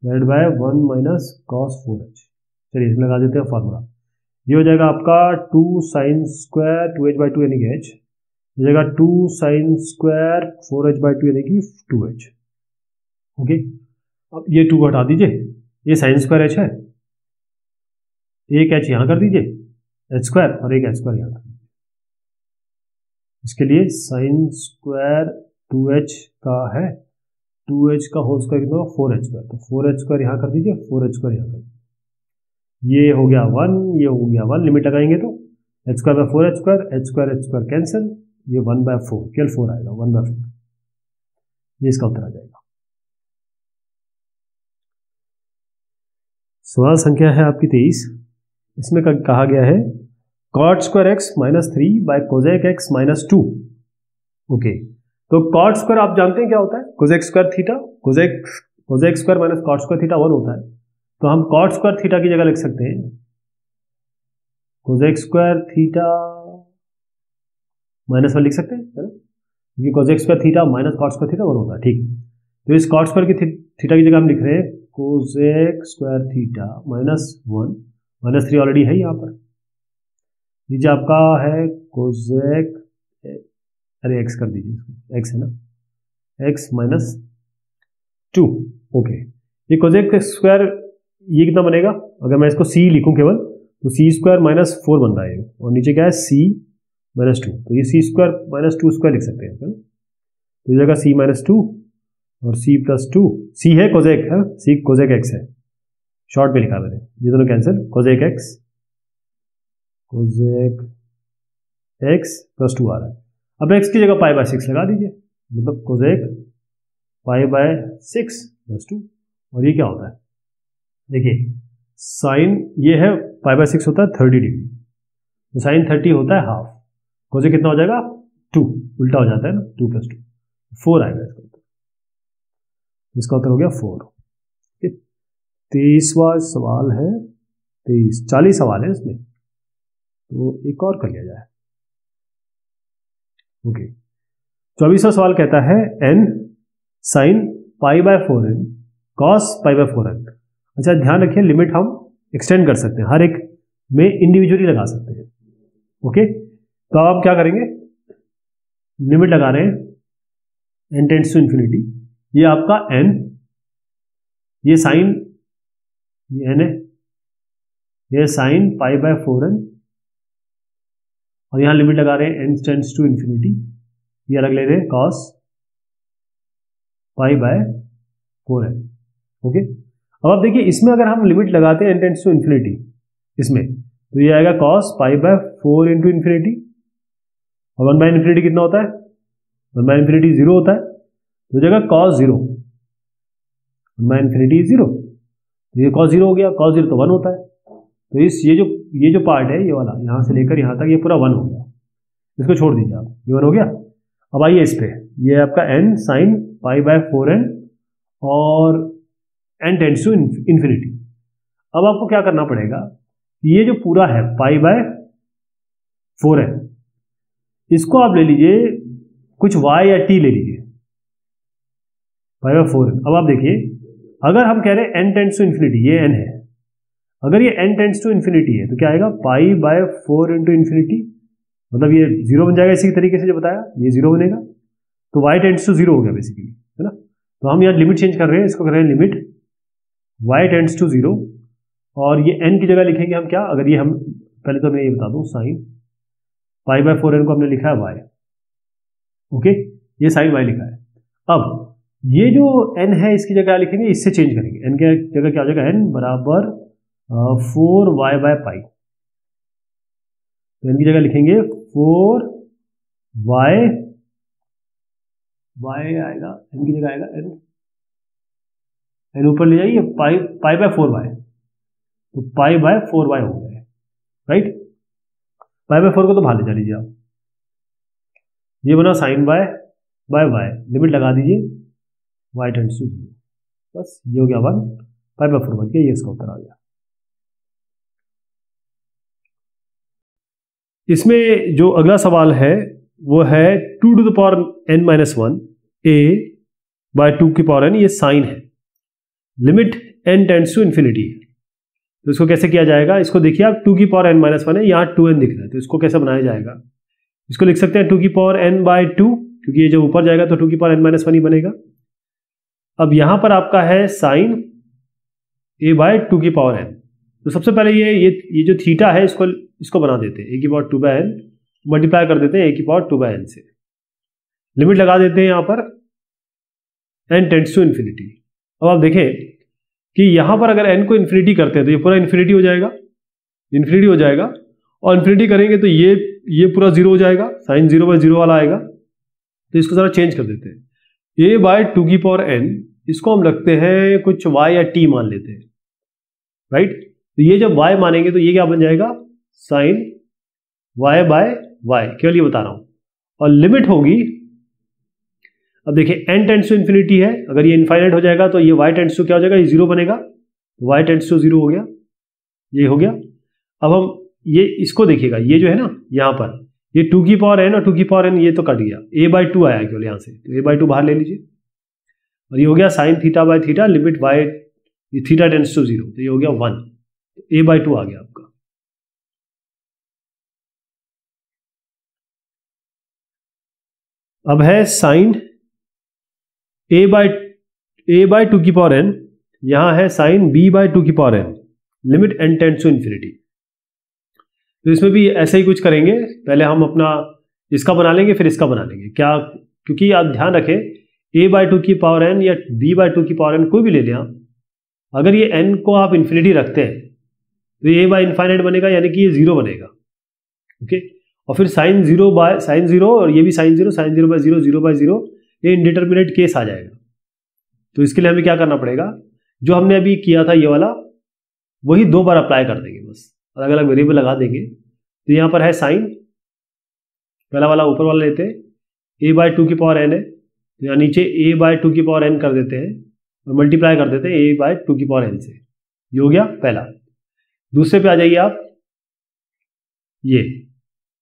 divide by 1 minus cos 4h, चलिए इसमें लगा देते हैं फॉर्मूला, ये हो जाएगा आपका 2 साइन स्क्वायर 2h बाई 2 यानी कि h, हो जाएगा 2 साइन स्क्वायर 4h बाई 2 यानी कि 2h, ओके। अब ये 2 हटा दीजिए, ये साइन स्क्वायर h है, एक h यहाँ कर दीजिए h स्क्वायर और एक h स्क्वायर यहाँ कर दीजिए, इसके लिए साइन स्क्वायर 2h का है, 2h का होल स्क्वायर कितना होगा 4h स्क्वायर, तो 4h स्क्वायर यहाँ कर दीजिए, 4h स्क्वायर यहाँ कर दीजिए, ये हो गया 1, ये हो गया 1, लिमिट लगाएंगे तो h square by 4h square cancel, ये 1 बाय 4 केवल 4 आएगा, 1 बाय 4, ये इसका उत्तर आ जाएगा। सवाल संख्या है आपकी 23, इसमें कहा गया है cot square x minus 3 by cosec x minus 2, okay. तो कॉट स्क्वायर आप जानते हैं क्या होता है, cosec square theta, cosec square minus cot square theta 1 होता है, तो हम कॉट स्क्वायर थीटा की जगह लिख सकते हैं कोजेक स्क्वायर थीटा माइनस 1 लिख सकते हैं, है ना, क्योंकि cosec square theta minus cot square theta 1 होता है, ठीक। तो इस कॉट स्क्वायर की थीटा की जगह हम लिख रहे हैं Kozak square theta minus 1, minus 3 already है यहाँ पर, नीचे आपका है कोजेक, अरे एक्स कर दीजिए इसको, एक्स है ना, एक्स माइनस 2, ओके। ये कोजेक स्क्वायर ये कितना बनेगा, अगर मैं इसको सी लिखूं केवल तो सी स्क्वायर माइनस 4 बन रहा है, और नीचे क्या है सी माइनस 2, तो ये सी स्क्वायर माइनस 2 स्क्वायर लिख सकते हैं, है ना, तो ये जगह सी माइनस 2 और सी प्लस 2, सी है कोजेक है, सी कोजेक एक्स है, शॉर्ट में लिखा मैंने, ये दोनों कैंसिल, कोजेक एक्स प्लस 2 आ रहा है, अब एक्स की जगह पाई बाय 6 लगा दीजिए, मतलब कोजेक पाई बाय 6 प्लस 2, और ये क्या होता है, देखिए साइन ये है पाई बाय 6 होता है 30 डिग्री, तो साइन 30 होता है हाफ, कोजेक कितना हो जाएगा 2, उल्टा हो जाता है ना, 2 प्लस 2 4 आएगा इसका उत्तर, इसका उत्तर हो गया 4। 23वां सवाल है, 40 सवाल है इसमें, तो एक और कर लिया जाए, ओके। 24वां सवाल कहता है n sign pi bye 4n cos pi bye 4n। अच्छा ध्यान रखिए, लिमिट हम एक्सटेंड कर सकते हैं, हर एक में इंडिविजुअली लगा सकते हैं। ओके, तो अब आप क्या करेंगे, लिमिट लगा रहे हैं n टेंड्स टू इन्फिनिटी, ये आपका n, ये साइन, ये n है, ये साइन पाई बाय 4n, और यहां लिमिट लगा रहे हैं n टेंड्स टू इन्फिनिटी, ये अलग ले रहे हैं cos pi bye 4n। Okay, अब आप देखिए इसमें अगर हम लिमिट लगाते हैं n टेंड्स टू इन्फिनिटी इसमें, तो ये आएगा cos pi by 4 into infinity, और 1 बाय इन्फिनिटी कितना होता है, 1 बाय इन्फिनिटी 0 होता है, तो हो जाएगा कॉस 0, 1 बाय इन्फिनिटी 0, तो ये कॉस 0 हो गया, कॉस 0 तो 1 होता है, तो ये जो पार्ट है ये वाला, यहां से लेकर यहां तक ये पूरा 1 हो गया, इसको छोड़ दीजिए आप, ये 1 हो गया। अब आइए इस पे, ये आपका n sign pi bye 4n और n टेंड्स टू इन्फिनिटी। अब आपको क्या करना पड़ेगा, ये जो पूरा है पाई बाय 4n, इसको आप ले लीजिए कुछ y या t ले लीजिए, पाई बाय 4n। अब आप देखिए, अगर हम कह रहे हैं n टेंड्स टू इन्फिनिटी, ये n है, अगर ये n टेंड्स टू इन्फिनिटी है तो क्या आएगा, पाई बाय 4 इंटू इन्फिनिटी, मतलब ये 0 बन जाएगा, इसी तरीके से जो बताया ये 0 बनेगा, तो y टेंड्स टू 0 हो गया बेसिकली, है ना। तो हम यहाँ लिमिट चेंज कर रहे हैं, इसको कर रहे हैं लिमिट y टेंड्स टू 0, और ये n की जगह लिखेंगे हम क्या, अगर ये हम पहले तो मैं ये बता दूं, साइन पाई बाय 4n को हमने लिखा है y, ओके, ये साइन y लिखा है। अब ये जो n है इसकी जगह लिखेंगे, इससे चेंज करेंगे, n की जगह क्या हो जाएगा, n बराबर 4y बाय पाई, तो n की जगह लिखेंगे 4y, y आएगा n की जगह आएगा n ऊपर ले जाइए, पाई बाय 4y, तो पाई बाय 4y हो गया है, राइट। पाई बाय 4 को तो बाहर ले जा लीजिए आप, ये बना साइन बाय y, लिमिट लगा दीजिए y टेंड्स टू 0, बस ये हो गया 1, पाई बाय 4 बन गया, ये इसका उत्तर आ गया। इसमें जो अगला सवाल है वो है 2 to the power n minus 1 a by 2 की पावर n, ये साइन है, limit n tends to infinity है, तो इसको कैसे किया जाएगा, इसको देखिए आप 2 की पावर n माइनस 1 है, यहाँ 2n दिख रहा है, तो इसको कैसे बनाया जाएगा, इसको लिख सकते हैं 2 की पावर n बाय 2, क्योंकि ये जब ऊपर जाएगा तो 2 की पावर n माइनस 1 ही बनेगा। अब यहां पर आपका है साइन a बाय 2 की पावर n, तो सबसे पहले ये जो थीटा है इसको बना देते हैं, a की पावर 2 बाय n मल्टीप्लाई कर देते हैं a की पावर 2 बाय n से, लिमिट लगा देते हैं यहां पर n टेंड्स टू इन्फिनिटी। अब आप देखें कि यहां पर अगर n को इन्फिनिटी करते हैं तो ये पूरा इन्फिनिटी हो जाएगा, और इन्फिनिटी करेंगे तो ये पूरा 0 हो जाएगा, साइन 0 बाय 0 वाला आएगा, तो इसको जरा चेंज कर देते हैं, a बाय 2 की पावर n, इसको हम रखते हैं कुछ y या t मान लेते हैं, राइट। तो ये जब y मानेंगे तो ये क्या बन जाएगा, साइन y बाय y, केवल ये बता रहा हूं, और लिमिट होगी, अब देखिए n टेंड्स टू इन्फिनिटी है, अगर ये इनफाइनाइट हो जाएगा तो ये y टेंड्स टू क्या हो जाएगा, ये 0 बनेगा, y टेंड्स टू 0 हो गया, ये हो गया। अब हम ये इसको देखिएगा, ये जो है ना यहाँ पर ये 2 की पावर n और 2 की पावर n ये तो कट गया, a बाय 2 आया केवल यहाँ से, तो a बाय 2 बाहर ले लीजिए, और ये हो गया sine theta by theta, limit y, ये थीटा टेंड्स टू 0, तो ये हो गया 1, तो a बाय 2 आ गया आपका। अब है साइन a बाय 2 की पावर n, यहां है साइन b बाय 2 की power n, limit n tends to infinity. तो इसमें भी ऐसे ही कुछ करेंगे, पहले हम अपना इसका बना लेंगे फिर इसका बना लेंगे, क्या, क्योंकि आप ध्यान रखें a बाय 2 की पावर n या b बाय 2 की पावर n कोई भी ले लें आप, अगर ये n को आप इन्फिनिटी रखते हैं तो ये a बाय इनफाइनाइट बनेगा, यानी कि ये 0 बनेगा, ओके। और फिर साइन 0 बाय साइन 0, और ये भी साइन 0, साइन 0 बाय 0, 0 बाय 0, ये इंडिटरमिनेट केस आ जाएगा। तो इसके लिए हमें क्या करना पड़ेगा, जो हमने अभी किया था ये वाला, वही 2 बार अप्लाई कर देंगे, बस अलग अलग वेरिएबल लगा देंगे। तो यहाँ पर है साइन, पहला वाला ऊपर वाला लेते हैं, a बाय 2 की पावर n है, तो यहाँ नीचे a बाय 2 की पावर n कर देते हैं और मल्टीप्लाई कर देते हैं a बाय 2 की पावर n से, ये हो गया पहला। दूसरे पे आ जाइए आप, ये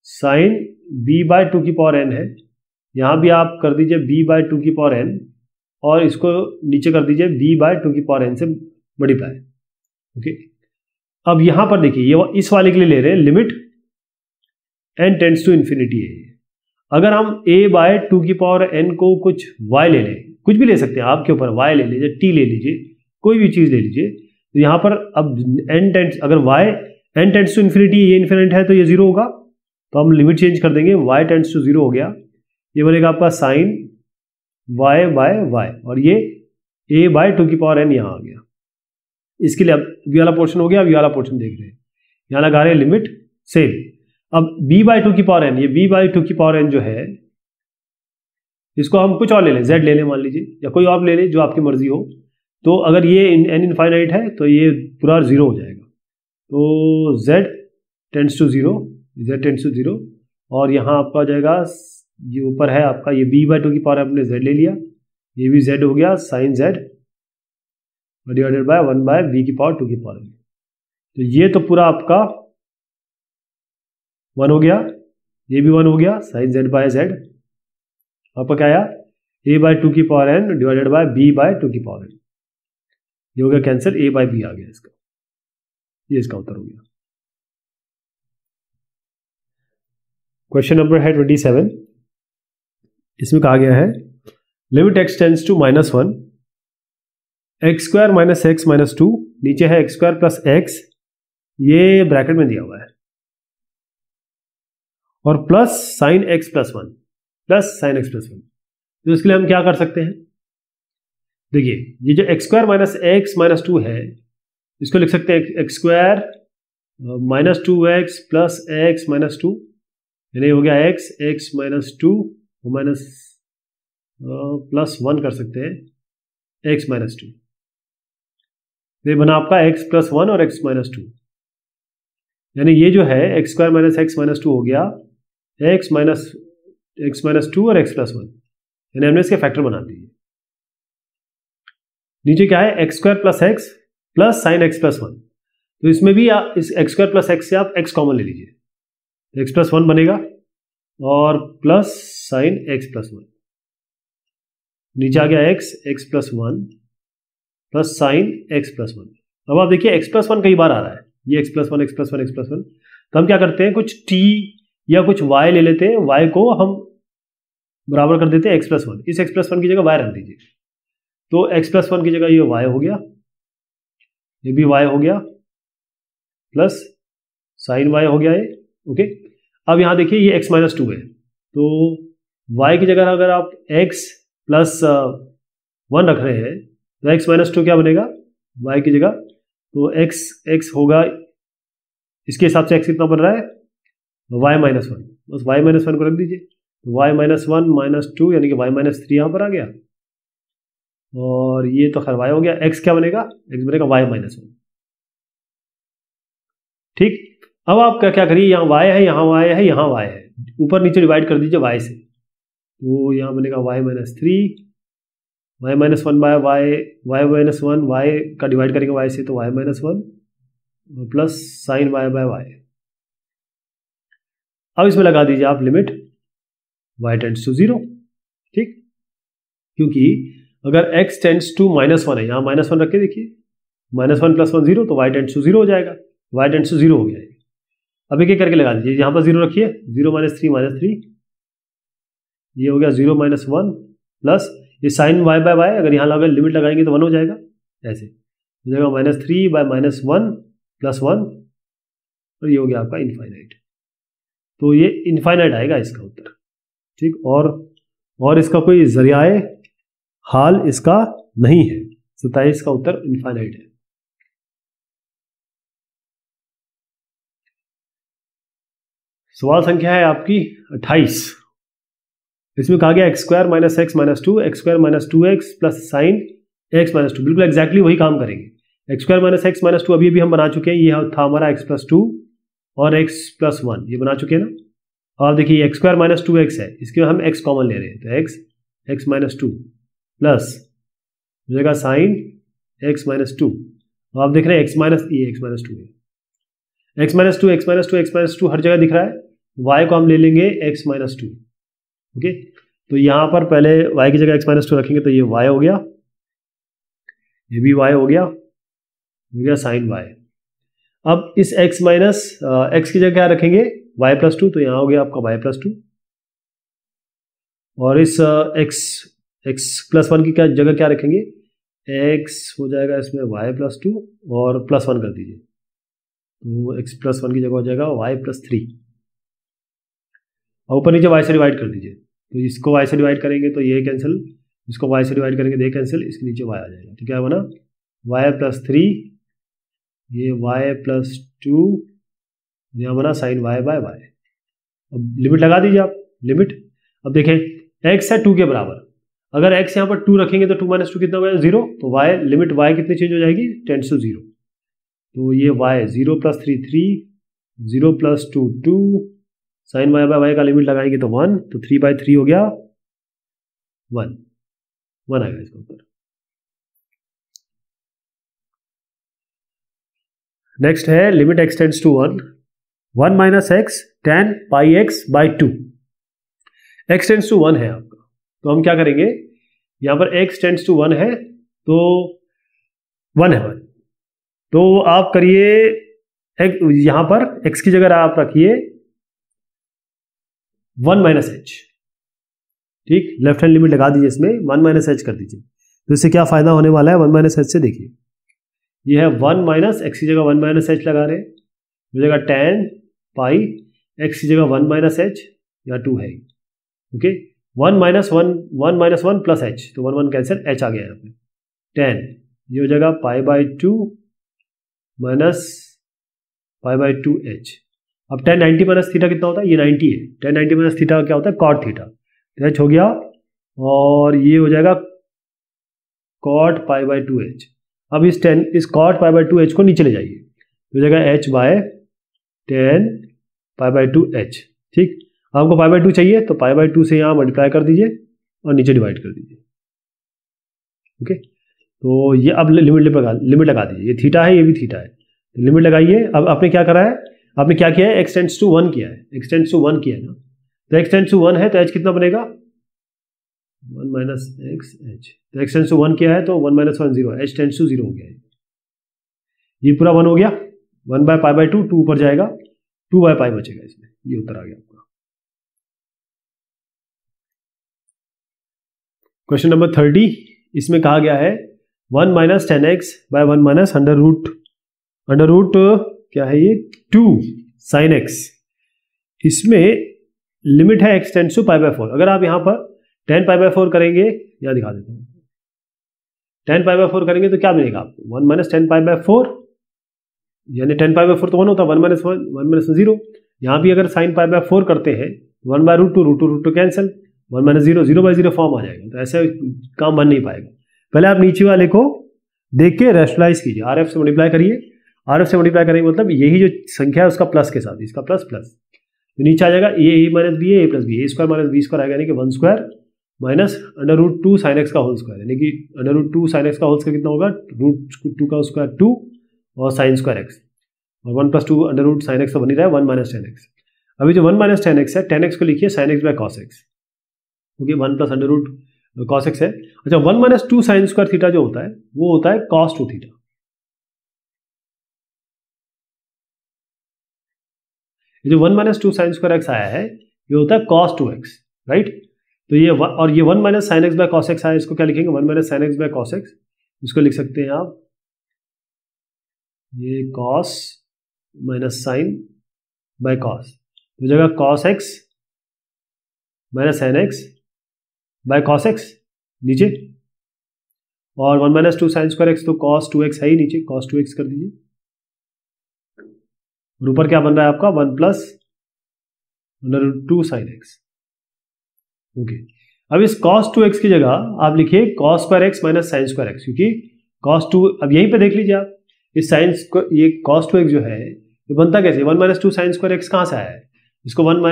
साइन b बाय 2 की पावर n है, यहाँ भी आप कर दीजिए b बाय 2 की पावर n, और इसको नीचे कर दीजिए b/2n से मल्टीप्लाई। ओके, अब यहां पर देखिए ये इस वाले के लिए ले रहे हैं limit n tends to infinity है। अगर हम a/2n को कुछ y ले लें, कुछ भी ले सकते हैं आपके ऊपर, y ले लीजिए, t ले लीजिए, कोई भी चीज ले लीजिए, तो यहां पर अब n टेंड्स, अगर y n tends to infinity, ये इन्फिनिट है तो ये जीरो होगा, तो हम लिमिट चेंज कर देंगे, y टेंड्स टू जीरो हो गया, ये बनेगा आपका साइन y/y, और ये a/2n यहाँ आ गया। इसके लिए अब ये वाला पोर्शन हो गया, अब ये वाला पोर्शन देख रहे हैं, यहाँ लगा रहे हैं लिमिट सेम। अब b/2n, ये b/2n जो है इसको हम कुछ और ले लें, z ले लें मान लीजिए, या कोई और ले लें जो आपकी मर्जी हो। तो अगर ये n इनफाइनाइट है तो ये पूरा जीरो हो जाएगा, तो z टेंड्स टू जीरो, और यहाँ आपका आ जाएगा, ये ऊपर है आपका ये b/2 आपने z ले लिया, ये भी z हो गया sign z divided by 1/v², तो ये तो पूरा आपका 1 हो गया, ये भी 1 हो गया, साइन z/z आपका क्या आया, a/2n डिवाइडेड बाय b/2n, ये हो गया कैंसिल, a/b आ गया इसका, ये इसका उत्तर हो गया। क्वेश्चन नंबर है 27, इसमें कहा गया है limit x tends to -1 x² - x - 2, नीचे है x² + x, ये ब्रैकेट में दिया हुआ है, और प्लस साइन x + 1, तो इसके लिए हम क्या कर सकते हैं, देखिए ये जो x² - x - 2 है, इसको लिख सकते हैं x² - 2x + x - 2, यानी हो गया x - 2 माइनस +1 कर सकते हैं x - 2, ये बना आपका x + 1 और x - 2, यानी ये जो है x² - x - 2 हो गया x - 2 और x + 1, यानी हमने इसके फैक्टर बना दिए। नीचे क्या है x² + x plus sine x + 1, तो इसमें भी आप इस x² + x से आप x कॉमन ले लीजिए, तो x + 1 बनेगा और प्लस साइन x + 1, नीचे आ गया x + 1 प्लस साइन x + 1। अब आप देखिए x + 1 कई बार आ रहा है, ये x + 1 x + 1 x + 1, तो हम क्या करते हैं, कुछ t या कुछ y ले लेते हैं, y को हम बराबर कर देते हैं x + 1, इस x + 1 की जगह y रख दीजिए, तो x + 1 की जगह ये y हो गया, ये भी y हो गया, प्लस साइन y हो गया ये। ओके, अब यहाँ देखिए ये x - 2 है, तो y की जगह अगर आप x + 1 रख रहे हैं, तो x - 2 क्या बनेगा y की जगह, तो x होगा, इसके हिसाब से x कितना बन रहा है, y - 1, बस y - 1 को रख दीजिए, तो y - 1 - 2 यानी कि y - 3 यहाँ पर आ गया, और ये तो खैर y हो गया, x क्या बनेगा, x बनेगा y - 1। ठीक, अब आप क्या करिए, यहाँ y है, यहाँ y है, यहाँ y है, ऊपर नीचे डिवाइड कर दीजिए y से, तो यहाँ बनेगा y - 3, y - 1 y का डिवाइड करेंगे y से, तो y - 1 प्लस साइन y/y। अब इसमें लगा दीजिए आप लिमिट y टेंड्स टू 0, ठीक, क्योंकि अगर x टेंड्स टू -1 है, यहाँ -1 रख के देखिए, -1 + 1 0, तो y टेंड्स टू 0 हो जाएगा, y टेंड्स टू 0 हो गया। अब एक एक करके लगा दीजिए, यहाँ पर 0 रखिए, 0 - 3 ये हो गया 0 - 1 प्लस ये साइन y/y, अगर यहाँ लगा लिमिट लगाएंगे तो 1 हो जाएगा, ऐसे हो जाएगा -3/-1 + 1, और ये हो गया आपका इनफाइनाइट, तो ये इनफाइनाइट आएगा इसका उत्तर। ठीक, और इसका कोई जरियाए हाल इसका नहीं है, 27 का उत्तर इनफाइनाइट है। सवाल संख्या है आपकी 28, इसमें कहा गया x² - x - 2 x² - 2x plus sine x - 2, बिल्कुल एग्जैक्टली वही काम करेंगे। x² - x - 2 अभी हम बना चुके हैं, ये था हमारा x + 2 और x + 1, ये बना चुके हैं ना। और देखिए x² - 2x है, इसके हम x कॉमन ले रहे हैं, तो x - 2 प्लस हो जाएगा साइन x - 2, और आप देख रहे हैं x - 2 है, x - 2 हर जगह दिख रहा है, y को हम ले लेंगे x - 2। ओके, तो यहाँ पर पहले y की जगह x-2 रखेंगे तो ये y हो गया, ये भी y हो गया साइन y। अब इस x की जगह क्या रखेंगे, y+2, तो यहाँ हो गया आपका y+2। और इस x+1 की जगह क्या रखेंगे, x हो जाएगा इसमें y+2 और +1 कर दीजिए, तो x+1 की जगह हो जाएगा y+3। और ऊपर नीचे y से डिवाइड कर दीजिए, तो इसको y से डिवाइड करेंगे तो ये कैंसिल, इसको y से डिवाइड करेंगे तो ये कैंसिल, इसके नीचे y आ जाएगा, तो क्या बना y+3, ये y+2, यहाँ बना साइन y/y। अब लिमिट लगा दीजिए आप, लिमिट, अब देखें x है 2 के बराबर, अगर x यहाँ पर 2 रखेंगे तो 2 - 2 कितना हो गया, 0, तो y लिमिट y कितनी चेंज हो जाएगी, टेंड्स टू 0, तो ये y 0 + 3 3, 0 + 2 2, साइन y/y का लिमिट लगाएंगे तो 1, तो 3/3 हो गया 1 आएगा इसका ऊपर। नेक्स्ट है limit x tends to 1, 1 - x tan πx/2, x tends to 1 है आपका, तो हम क्या करेंगे, यहाँ पर x टेंड्स टू 1 है तो 1 है 1, तो आप करिए यहाँ पर x की जगह आप रखिए 1 - h, ठीक, लेफ्ट हैंड लिमिट लगा दीजिए इसमें, 1 - h कर दीजिए, तो इससे क्या फायदा होने वाला है 1 - h से, देखिए ये है 1 - x की जगह 1 - h लगा रहे हैं, हो जाएगा tan पाई, x की जगह 1 - h, या 2 है, ओके, 1 - 1 प्लस h, तो 1 1 कैंसिल, h आ गया यहाँ पे, tan, ये हो जाएगा π/2 माइनस π/2h। अब tan 90 - थीटा कितना होता है, ये 90 है, tan 90 - थीटा क्या होता है, cot थीटा, तो h हो गया, और ये हो जाएगा cot π/2h। अब इस cot π/2h को नीचे ले जाइए, तो हो जाएगा h/tan π/2h, ठीक, आपको π/2 चाहिए तो π/2 से यहाँ मल्टीप्लाई कर दीजिए और नीचे डिवाइड कर दीजिए, ओके, तो ये अब लिमिट लगा दीजिए, ये थीटा है ये भी थीटा है, तो लिमिट लगाइए। अब आपने क्या करा है, आपने क्या किया है, x टेंड्स टू 1 किया है, x टेंड्स टू 1 किया है ना, तो x टेंड्स टू 1 है तो h कितना बनेगा, 1 - x h, तो x टेंड्स टू 1 किया है तो 1 - 1 0, h टेंड्स टू 0 हो गया है, ये पूरा 1 हो गया, 1/π/2, 2 ऊपर जाएगा, 2/π बचेगा इसमें, ये उत्तर आ गया आपका। क्वेश्चन नंबर 30, इसमें कहा गया है 1 - 10x/1 - अंडर रूट क्या है ये 2 sin x, इसमें लिमिट है x टेंड्स टू π/4। अगर आप यहाँ पर tan π/4 करेंगे, यहाँ दिखा देता हूँ, tan π/4 करेंगे तो क्या मिलेगा आपको, 1 - tan π/4, यानी tan π/4 तो 1 होता है, 1 - 1 - 0, यहाँ भी अगर sin π/4 करते हैं 1/√2 कैंसिल, 1 - 0 0/0 फॉर्म आ जाएगा, तो ऐसे काम बन नहीं पाएगा। पहले आप नीचे वाले को देख के रैशनलाइज कीजिए, RF से मल्टीप्लाई करिए, RF से मल्टीप्लाई करेंगे मतलब यही जो संख्या है उसका प्लस के साथ, इसका प्लस प्लस, तो नीचे आ जाएगा a - b a + b, a² - b² आएगा, यानी कि 1² माइनस √2 sin x का होल स्क्वायर, यानी कि √2 sin x का होल स्क्वायर कितना होगा, √2 का स्क्वायर 2 और sin² x, और 1 + 2 √ sin x तो बन ही रहा है 1 - tan x। अभी जो 1 - tan x है, tan x को लिखिए sin x/cos x, क्योंकि 1 + √cos x है। अच्छा, 1 - 2 sin² थीटा जो होता है वो होता है cos 2 थीटा, जो 1 - 2 sin² x आया है ये होता है cos 2x, राइट, तो ये और ये 1 - sin x/cos x आया, इसको क्या लिखेंगे, 1 - sin x/cos x, इसको लिख सकते हैं आप, ये cos - sin/cos, तो जगह cos x - sin x/cos x नीचे, और 1 - 2 sin² x तो cos 2x है ही नीचे, cos 2x कर दीजिए, और ऊपर क्या बन रहा है आपका 1 + √2 sin x, ओके। अब इस cos 2x की जगह आप लिखिए cos² x - sin² x, क्योंकि cos 2, अब यहीं पे देख लीजिए आप, इस ये cos 2x जो है ये बनता कैसे, 1 - 2 sin² x कहाँ से आया है, इसको 1 -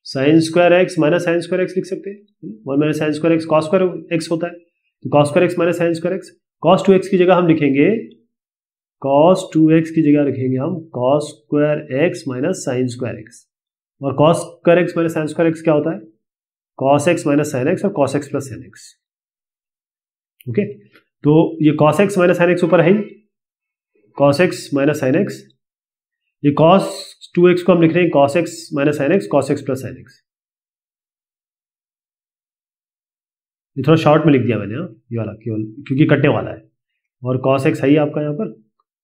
sin² x - sin² x लिख सकते हैं, 1 - sin² x cos² x होता है, तो cos² x - sin² x, cos 2x की जगह हम लिखेंगे, cos 2x की जगह रखेंगे हम cos² x - sin² x, और cos² x - sin² x क्या होता है, cos x minus sine x और cos x plus sine x. Okay, तो ये cos x minus sine x ऊपर है ही, cos x minus sine x, ये कॉस 2x को हम लिख रहे हैं cos x minus sine x, cos x plus sine x. ये थोड़ा शॉर्ट में लिख दिया मैंने, ये वाला केवल क्योंकि कटने वाला है। और कॉस एक्स है ही आपका यहाँ पर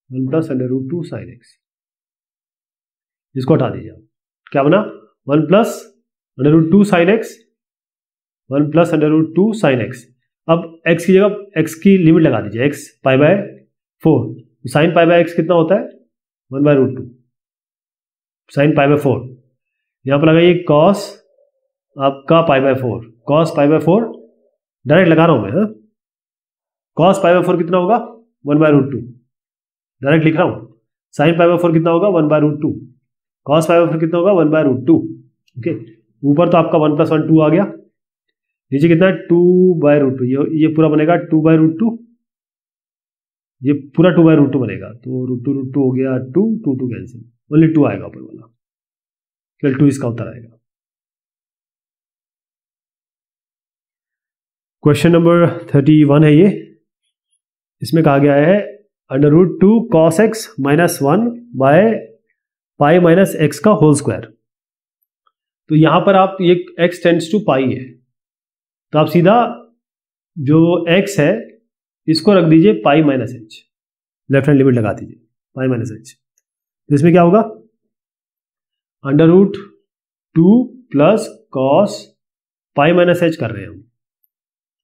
1 plus under root 2 sine x, इसको हटा दीजिए आप, क्या बना 1 plus under root 2 sine x, 1 plus under root 2 sine x. अब x की जगह x की लिमिट लगा दीजिए, x pi by 4, sine pi by x कितना होता है 1 by root 2 sine pi by 4। यहाँ पर लगाइए कॉस आपका pi by 4, cos pi by 4, direct लगा रहा हूँ मैं, कॉस पाई बाय 4 कितना होगा 1 बाय रूट 2, डायरेक्ट लिख रहा हूँ। साइन पाई बाय 4 कितना होगा 1 by root 2, cos pi by 4 कितना होगा 1 बाय रूट 2। ओके, ऊपर तो आपका 1 प्लस 1 2 आ गया, नीचे कितना है 2 बाय रूट 2, ये पूरा बनेगा 2 बाय रूट 2, ये पूरा 2 बाय रूट 2 बनेगा, तो रूट 2 हो गया 2 2 2 कैंसिल, ओनली 2 आएगा ऊपर वाला, केवल 2 इसका उत्तर आएगा। क्वेश्चन नंबर 31 है ये, इसमें कहा गया है under root 2 cos x minus 1 by pi minus x का होल स्क्वायर। तो यहां पर आप ये x टेंड्स टू पाई है, तो आप सीधा जो x है इसको रख दीजिए pi minus h, left hand limit लगा दीजिए पाई माइनस एच। तो इसमें क्या होगा under root 2 plus cos pi minus h कर रहे हैं हम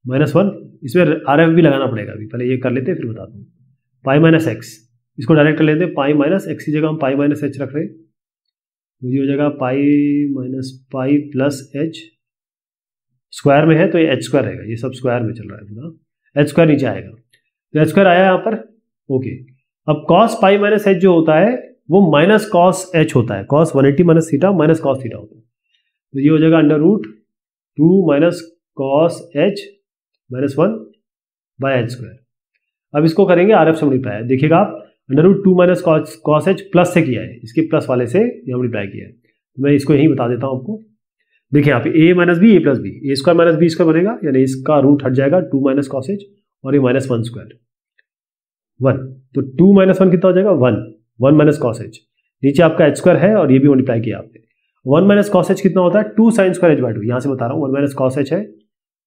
-1, इसमें RF भी लगाना पड़ेगा, अभी पहले ये कर लेते हैं फिर बताता हूँ। पाई माइनस एक्स, इसको डायरेक्ट कर लेते हैं, पाई माइनस एक्स की जगह हम पाई माइनस एच रख रहे हैं, तो ये हो जाएगा पाई minus pi plus h, square में है तो ये एच स्क्वायर रहेगा, ये सब स्क्वायर में चल रहा है पूरा, एच स्क्वायर नीचे आएगा, तो एच स्क्वायर आया यहाँ पर। ओके, अब कॉस पाई माइनस एच जो होता है वो माइनस कॉस एच होता है, cos 180 minus theta minus cos theta होता है, तो ये हो जाएगा under root 2 minus cos h minus 1 by h square. अब इसको करेंगे RF से मल्टीप्लाई, देखिएगा आप under root 2 minus cos h plus से किया है, इसके प्लस वाले से यहाँ मल्टीप्लाई किया है, मैं इसको यहीं बता देता हूँ आपको। देखिए यहाँ पे a minus b a plus b, a square minus b square बनेगा, यानी इसका रूट हट जाएगा 2 माइनस कॉस एच और ये माइनस 1 स्क्वायर 1, तो 2 माइनस 1 कितना हो जाएगा 1 माइनस कॉस एच, नीचे आपका एच स्क्वायर है और ये भी मल्टीप्लाई किया आपने। 1 माइनस कॉस एच कितना होता है 2 साइन स्क्वायर एच बाई 2, यहाँ से बता रहा हूँ 1 माइनस कॉस एच है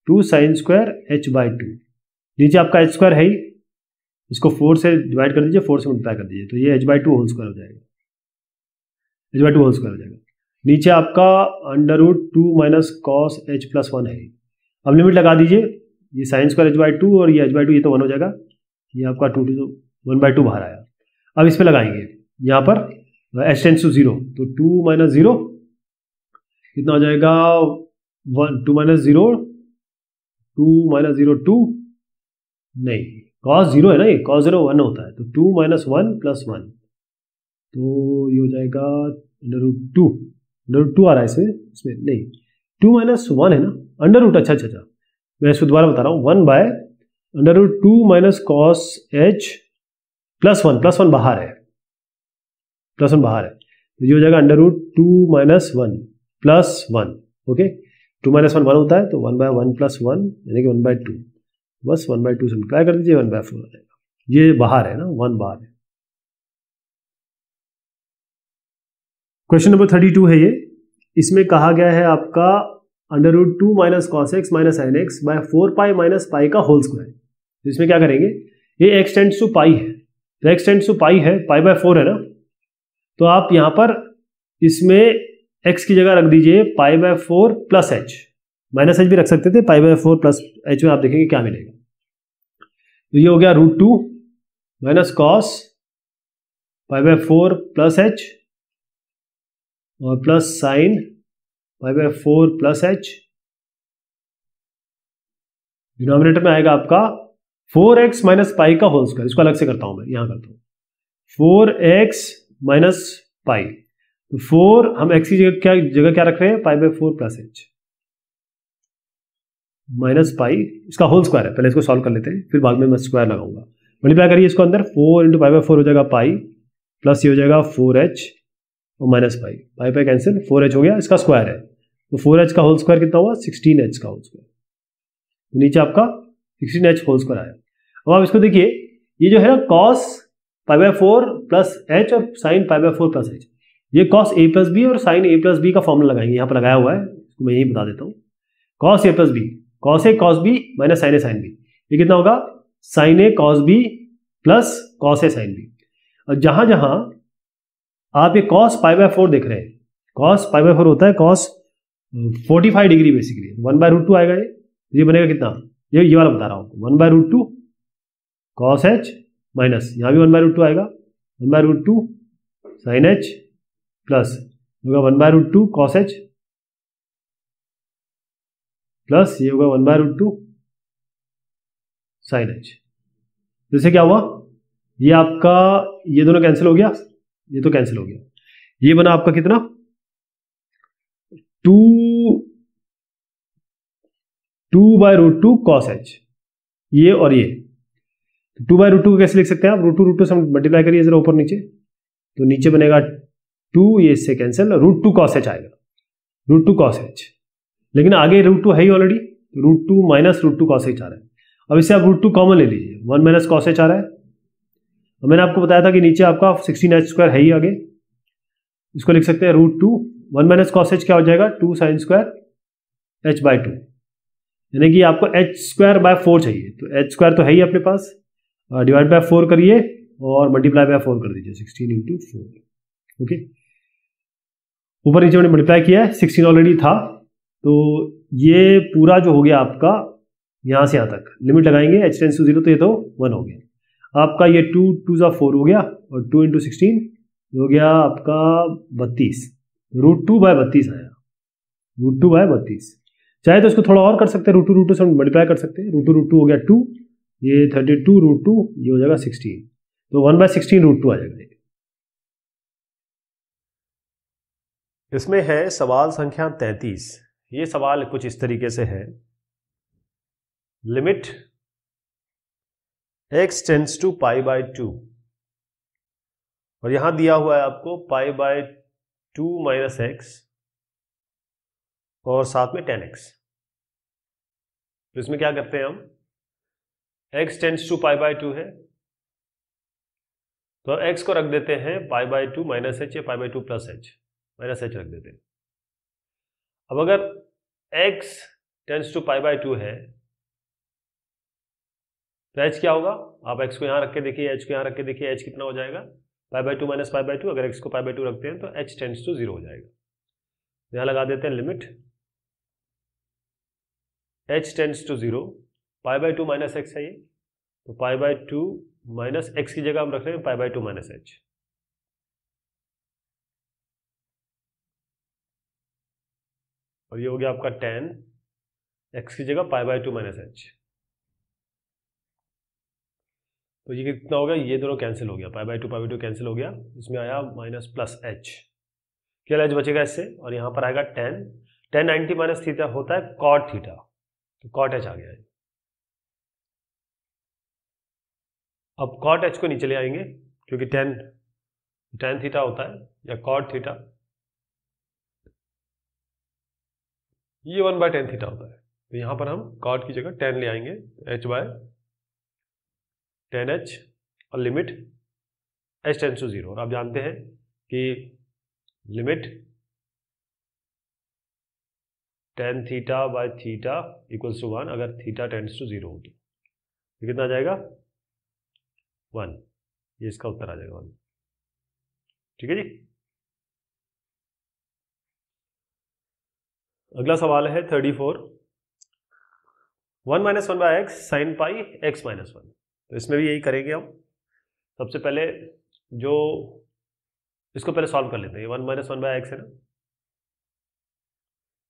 2 साइन स्क्वायर एच बाई 2, नीचे आपका एच स्क्वायर है ही, इसको 4 से डिवाइड कर दीजिए, 4 से मल्टीप्लाई कर दीजिए, तो ये एच बाई 2 होल स्क्वायर हो जाएगा, एच बाई 2 होल स्क्वायर हो जाएगा। नीचे आपका under root 2 minus cos h plus 1 है, अब लिमिट लगा दीजिए, ये साइन स्क्वायर एच बाई 2 और ये एच बाई 2, ये तो 1 हो जाएगा, ये आपका 1 बाई 2 बाहर आया। अब इस पर लगाएंगे यहाँ पर एच टेंड्स टू 0, तो 2 माइनस 0 कितना हो जाएगा 1, 2 माइनस 0 2 माइनस 0 2, नहीं कॉस 0 है ना, ये कॉस 0 1 होता है, तो 2 माइनस 1 प्लस 1, तो ये हो जाएगा अंडर रूट 2 आ रहा है इसमें नहीं 2 माइनस 1 है ना, अंडर रूट, अच्छा, मैं इसको दोबारा बता रहा हूँ, 1 by under root 2 minus cos h plus 1 बाहर है, प्लस 1 बाहर है, तो ये हो जाएगा under root 2 minus 1 plus 1। Okay, 2 minus 1 1 होता है, तो 1 बाय 1 प्लस 1 यानी कि 1 बाय 2, बस 1 बाय 2 से मल्टीप्लाई कर दीजिए, 1 बाय 4 आ जाएगा, ये बाहर है ना, 1 बाहर है। क्वेश्चन नंबर 32 है ये, इसमें कहा गया है आपका under root 2 minus cos x minus sine x by 4 pi minus pi का होल स्क्वायर। तो इसमें क्या करेंगे, ये x टेंड्स टू पाई है, तो x टेंड्स टू पाई है, पाई बाय 4 है ना, तो आप यहाँ पर इसमें x की जगह रख दीजिए पाई by 4 plus H, minus H भी रख सकते थे, पाई बाय 4 प्लस एच में आप देखेंगे क्या मिलेगा, तो ये हो गया root 2 minus cos pi by 4 plus h और plus sine pi by 4 plus h, denominator में आएगा आपका 4x माइनस पाई का होल स्क्वायर, इसको अलग से करता हूं मैं, यहां करता हूं 4x माइनस पाई, तो 4 हम x की जगह क्या रख रहे हैं पाई by 4 plus H minus pi, इसका होल स्क्वायर है, पहले इसको सॉल्व कर लेते हैं फिर बाद में मैं स्क्वायर लगाऊंगा, मल्टीप्लाई करिए इसको अंदर, 4 इंटू पाई बाय 4 हो जाएगा पाई प्लस ये हो जाएगा 4h और माइनस पाई, पाई पाई कैंसिल, 4h हो गया, इसका स्क्वायर है, तो 4h का होल स्क्वायर कितना हुआ 16h का होल स्क्वायर, तो नीचे आपका 16h होल स्क्वायर आया। अब आप इसको देखिए, ये जो है ना cos π/4 प्लस h और sin π/4 प्लस h, ये cos a प्लस बी और sin a प्लस बी का फॉर्मूला लगाएंगे, यहाँ पर लगाया हुआ है, इसको मैं यही बता देता हूँ। cos a plus b, cos a cos b minus sin a sin b, ये कितना होगा sin a cos b plus cos a sin b। और जहां जहां आप ये cos π/4 देख रहे हैं, cos π/4 होता है cos 45 डिग्री बेसिकली, 1/√2 आएगा ये बनेगा कितना, ये वाला बता रहा हूँ, 1/√2 cos h माइनस यहाँ भी 1/√2 आएगा, 1/√2 sin h प्लस होगा 1/√2 cos h प्लस ये होगा 1/√2 sin h। जैसे क्या हुआ, ये आपका ये दोनों कैंसिल हो गया, ये तो कैंसिल हो गया, ये बना आपका कितना 2/√2 cos h, ये और ये 2/√2 को कैसे लिख सकते हैं आप, √2 से मल्टीप्लाई करिए जरा ऊपर नीचे, तो नीचे बनेगा 2, ये इससे कैंसिल, √2 cos h आएगा, √2 cos h, लेकिन आगे √2 है ही ऑलरेडी, √2 माइनस √2 cos h आ रहा है। अब इससे आप √2 कॉमन ले लीजिए, 1 माइनस cos h आ रहा है। और मैंने आपको बताया था कि नीचे आपका 16h² है ही आगे, इसको लिख सकते हैं √2, 1 माइनस cos h क्या हो जाएगा 2 sin स्क्वायर h/2, यानी कि आपको h²/4 चाहिए, तो h² तो है ही अपने पास, डिवाइड बाय 4 करिए और मल्टीप्लाई बाय 4 कर दीजिए, 16 × 4। ओके, ऊपर नीचे मैंने मल्टीप्लाई किया है, 16 ऑलरेडी था, तो ये पूरा जो हो गया आपका यहाँ से यहाँ तक लिमिट लगाएंगे, h → 0 तो ये तो 1 हो गया आपका, ये 2 2 4 हो गया और 2 × 16 हो गया आपका 32, √2/32 आया, √2/32। चाहे तो इसको थोड़ा और कर सकते हैं, √2 से मल्टीप्लाई कर सकते हैं, √2 हो गया 2, ये 32 √2, ये हो जाएगा 16, तो 1/16 √2 आ जाएगा। इसमें है सवाल संख्या 33। ये सवाल कुछ इस तरीके से है, लिमिट x टेंड्स टू π/2 और यहां दिया हुआ है आपको π/2 माइनस x और साथ में 10x। तो इसमें क्या करते हैं हम, x टेंड्स टू π/2 है तो x को रख देते हैं π/2 माइनस h या π/2 प्लस h, माइनस h रख देते हैं। अब अगर x टेंड्स टू π/2 है तो h क्या होगा, आप x को यहां रख के देखिए, h को यहां रख के देखिए, h कितना हो जाएगा π/2 माइनस π/2, अगर x को π/2 रखते हैं तो h टेंड्स टू 0 हो जाएगा। यहां लगा देते हैं लिमिट h टेंड्स टू 0, π/2 माइनस x है ये, तो π/2 माइनस x की जगह हम रख रहे हैं π/2 माइनस h, और ये हो गया आपका 10, x की जगह π/2 माइनस h, तो ये कितना हो गया, ये दोनों कैंसिल हो गया, π/2 कैंसिल हो गया, इसमें आया माइनस प्लस h, क्या h बचेगा इससे, और यहाँ पर आएगा 10, 90 माइनस थीटा होता है cot थीटा, तो cot h आ गया है। अब cot h को नीचे ले आएंगे क्योंकि 10 थीटा होता है, या cot थीटा ये 1/10 थीटा होता है, तो यहाँ पर हम cot की जगह 10 ले आएंगे, h/10h और लिमिट h टेंड्स टू 0, और आप जानते हैं कि लिमिट tan θ/θ इक्वल्स टू 1 अगर थीटा टेंड्स टू 0 हो तो कितना आ जाएगा 1, ये इसका उत्तर आ जाएगा 1। ठीक है जी। अगला सवाल है 34, 1 - 1/x sin π x - 1, तो इसमें भी यही करेंगे हम। सबसे पहले जो इसको पहले सॉल्व कर लेते हैं, 1 - 1/x है ना,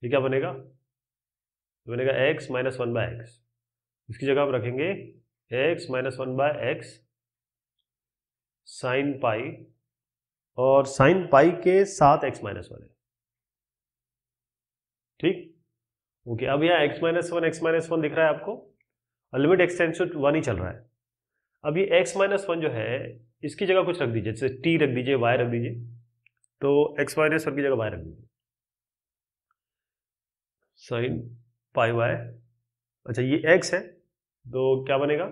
ये क्या बनेगा, तो बनेगा x - 1/x, इसकी जगह हम रखेंगे x - 1/x sin π, और sin π के साथ x - 1 है, ठीक। ओके, अब यहाँ x - 1 दिख रहा है आपको, और लिमिट x टेंड्स टू 1 ही चल रहा है। अब ये x - 1 जो है इसकी जगह कुछ रख दीजिए, जैसे t रख दीजिए, y रख दीजिए, तो x - 1 की जगह y रख दीजिए। साइन पाई वाई, अच्छा ये x है तो क्या बनेगा,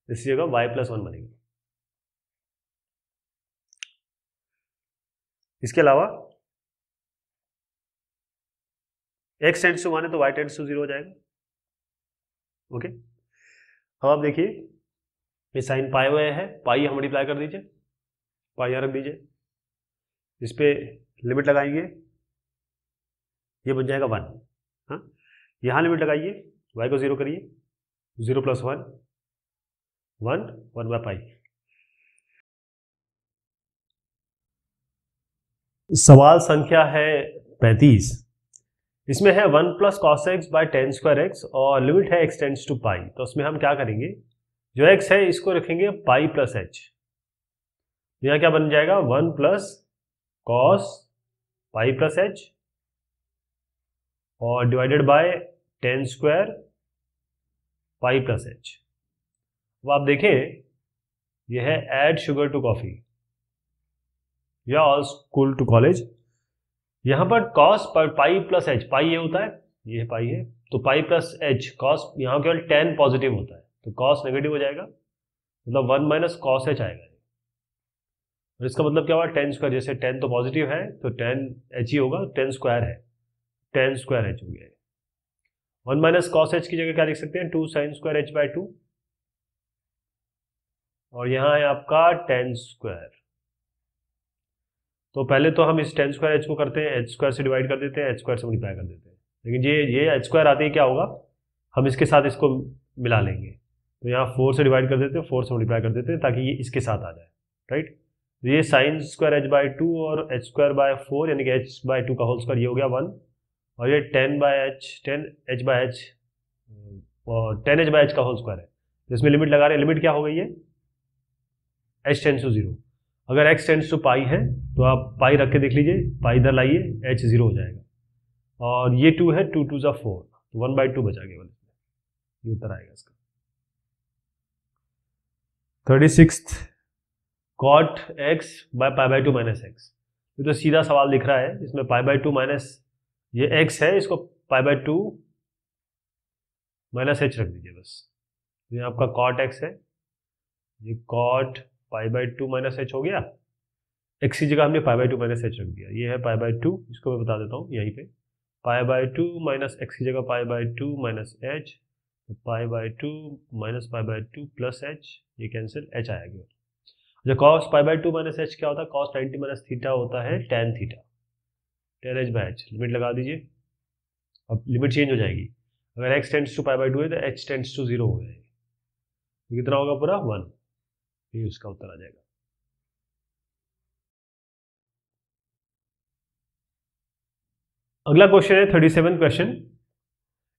इस जगह y+1 बनेगा। इसके अलावा x टेंड्स टू 1 है तो y टेंड्स टू 0 हो जाएगा। ओके, अब आप देखिए ये साइन पाई वाई है, पाई यहाँ मल्टीप्लाई कर दीजिए, पाई यहाँ रख दीजिए, इस पे लिमिट लगाएंगे, ये बन जाएगा 1। हाँ, यहाँ लिमिट लगाइए, y को 0 करिए, 0 + 1 1 1/पाई। सवाल संख्या है 35। इसमें है 1 + cos x / tan² x और लिमिट है x टेंड्स टू पाई। तो उसमें हम क्या करेंगे, जो x है इसको रखेंगे पाई + h, यहाँ क्या बन जाएगा 1 + cos पाई + h और divided by tan² pi + h। अब आप देखें यह है ऐड शुगर टू कॉफी या ऑल स्कूल टू कॉलेज। यहां पर cos पर पाई + h, पाई ये होता है, ये पाई है, तो पाई + h cos, यहाँ केवल tan पॉजिटिव होता है तो cos नेगेटिव हो जाएगा, मतलब 1 - cos h आएगा। और इसका मतलब क्या हुआ, tan², जैसे tan तो पॉजिटिव है तो tan h ही होगा, tan² है, tan² h हो गया। 1 - cos h की जगह क्या लिख सकते हैं, 2 sin² h/2 और यहाँ है आपका tan²। तो पहले तो हम इस tan² h को करते हैं h² से डिवाइड कर देते हैं, h² से मल्टीप्लाई कर देते हैं, लेकिन ये h² आते ही क्या होगा, हम इसके साथ इसको मिला लेंगे, तो यहाँ 4 से डिवाइड कर देते हैं, 4 से मल्टीप्लाई कर देते हैं ताकि ये इसके साथ आ जाए, राइट। तो ये sin² h/2 और h²/4 यानी कि h/2 का होल स्क्वायर, ये हो गया 1, और ये 10h/h और 10h/h का होल स्क्वायर है, तो इसमें लिमिट लगा रहे हैं, लिमिट क्या हो गई है, h टेंड्स टू 0। अगर x टेंड्स टू पाई है तो आप पाई रख के देख लीजिए, पाई इधर लाइए, h 0 हो जाएगा, और ये 2 है, 2 × 2 = 4, तो 1/2 बचा केवल, ये उत्तर आएगा इसका। 36 cot x / π/2 - x, ये तो सीधा सवाल दिख रहा है, इसमें π/2 माइनस ये x है, इसको π/2 - h रख दीजिए बस, ये आपका cot x है, ये cot π/2 - h हो गया, x की जगह हमने π/2 - h रख दिया, ये है π/2, इसको मैं बता देता हूँ यहीं पे, π/2 - x की जगह π/2 - h, π/2 - π/2 + h, ये कैंसिल, h आएगा। जो cos π/2 - h क्या होता है, cos 90 - थीटा होता है tan theta, tan h/h, limit लगा दीजिए, अब लिमिट चेंज हो जाएगी, अगर x टेंड्स टू π/2 है तो h टेंड्स टू 0 हो जाएगी, कितना होगा पूरा 1, ये उसका उत्तर आ जाएगा। अगला क्वेश्चन है 37 क्वेश्चन।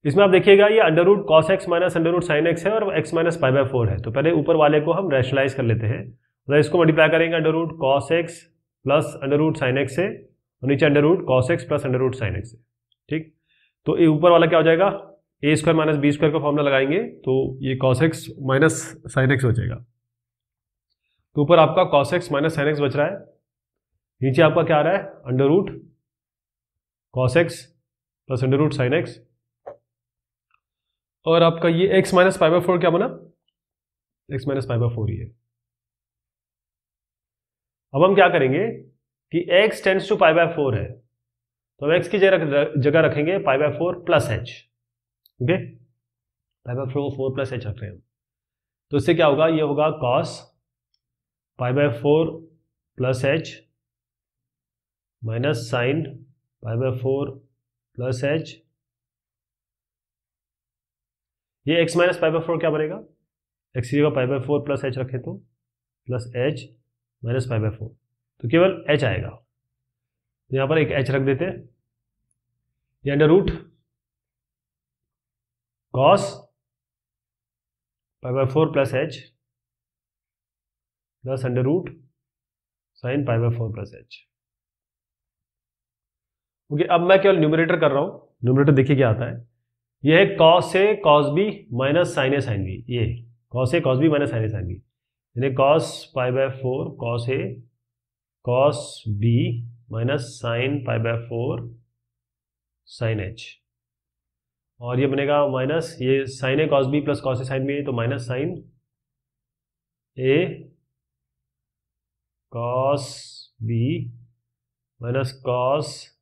इसमें आप देखिएगा ये √ cos x - √ sin x है और x - π/4 है, तो पहले ऊपर वाले को हम रैशनलाइज कर लेते हैं, मतलब इसको मल्टीप्लाई करेंगे √ cos x + √ sin x से, और नीचे √ cos x + √ sin x से, ठीक। तो ये ऊपर वाला क्या हो जाएगा, a² - b² का फॉर्मूला लगाएंगे तो ये cos x - sin x बचेगा, तो ऊपर आपका cos x - sin x बच रहा है, नीचे आपका क्या आ रहा है, √ cos x + √ sin x, और आपका ये x - π/4 क्या बना, x - π/4 ही है। अब हम क्या करेंगे कि x टेंड्स टू π/4 है, तो हम x की जगह रखेंगे π/4 + h, ओके, π/4 + h रख रहे हैं हम, तो इससे क्या होगा, ये होगा cos π/4 + h minus sin π/4 + h, ये x - π/4 क्या बनेगा, x की जगह π/4 + h रखें तो प्लस h - π/4, तो केवल h आएगा, तो यहां पर एक h रख देते हैं, ये √ cos π/4 + h plus √ sin π/4 + h। Okay, अब मैं केवल न्यूमरेटर कर रहा हूं, न्यूमरेटर देखिए क्या आता है, ये है cos a cos b - sin a sin b, ये cos a cos b - sin a sin b, यानी cos π/4 cos a cos b - sin π/4 sin h, और ये बनेगा माइनस ये sign A cos B plus cos A sine B, तो minus sign ए cos B minus cos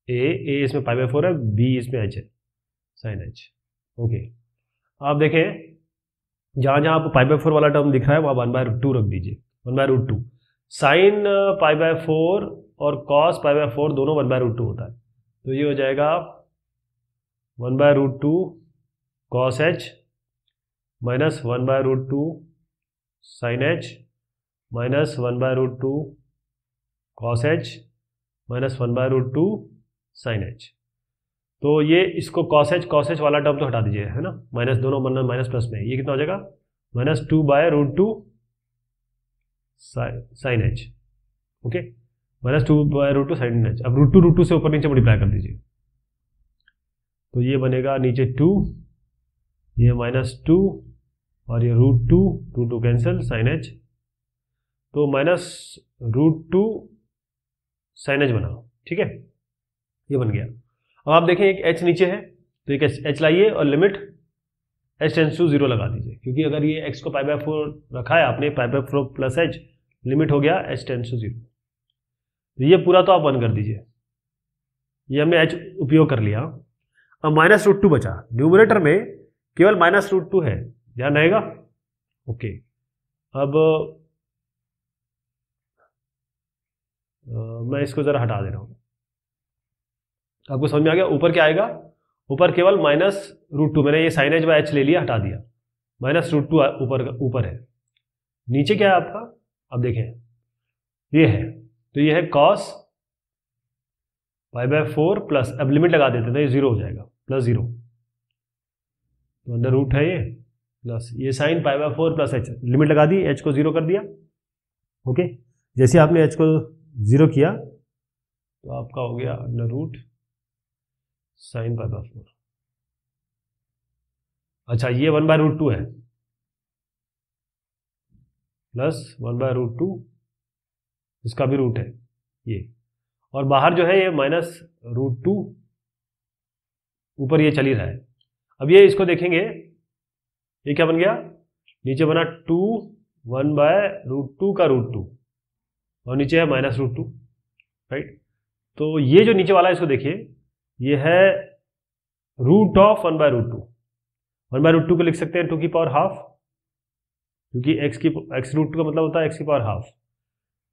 ए इसमें पाई by 4 है, B इसमें H है, साइन एच। ओके, आप देखें जहाँ जहाँ आपको पाई बाय 4 वाला टर्म दिख रहा है वहाँ 1/√2 रख दीजिए, 1/√2। साइन पाई बाय 4 और कॉस पाई बाय 4 दोनों 1/√2 होता है, तो ये हो जाएगा 1/√2 cos h minus 1/√2 sine h minus 1/√2 cos h minus 1/√2 sine h. तो ये इसको कॉस एच वाला टर्म तो हटा दीजिए, है ना, माइनस दोनों माइनस प्लस में, ये कितना हो जाएगा -2/√2 sine h. Okay, -2/√2 sine h. अब √2 से ऊपर नीचे मल्टीप्लाई कर दीजिए, तो ये बनेगा नीचे 2, ये -2 और ये √2 कैंसिल, साइन एच, तो -√2 साइन एच बना। ठीक है, ये बन गया। अब आप देखें एक h नीचे है, तो एक h लाइए और लिमिट h टेंड्स टू 0 लगा दीजिए, क्योंकि अगर ये x को पाई बाय 4 रखा है आपने, पाई बाय 4 प्लस h, लिमिट हो गया h टेंड्स टू 0। ये पूरा तो आप 1 कर दीजिए, ये हमने h उपयोग कर लिया। अब -√2 बचा, न्यूमरेटर में केवल -√2 है, ध्यान रहेगा। ओके, अब मैं इसको जरा हटा दे रहा हूँ, आपको समझ में आ गया। ऊपर क्या आएगा, ऊपर केवल -√2, मैंने ये साइन एच बाय एच ले लिया, हटा दिया, -√2 ऊपर है। नीचे क्या है आपका, अब देखें ये है, तो ये है कॉस पाई बाय 4 प्लस, अब लिमिट लगा देते हैं, ये 0 हो जाएगा, +0, तो अंडर रूट है ये, प्लस ये sign pi by 4 plus H, limit लगा दी, एच को 0 कर दिया। ओके, जैसे आपने एच को 0 किया तो आपका हो गया under root sine pi by 4। अच्छा, ये 1/√2 है, प्लस 1/√2, इसका भी रूट है ये, और बाहर जो है ये -√2, ऊपर ये चल ही रहा है। अब ये इसको देखेंगे, ये क्या बन गया, नीचे बना 2 1/√2 का √2 और नीचे है -√2, राइट। तो ये जो नीचे वाला है इसको देखिए, ये है रूट ऑफ 1/√2, 1/√2 को लिख सकते हैं 2 की पावर हाफ, क्योंकि x√2 का मतलब होता है x की पावर हाफ,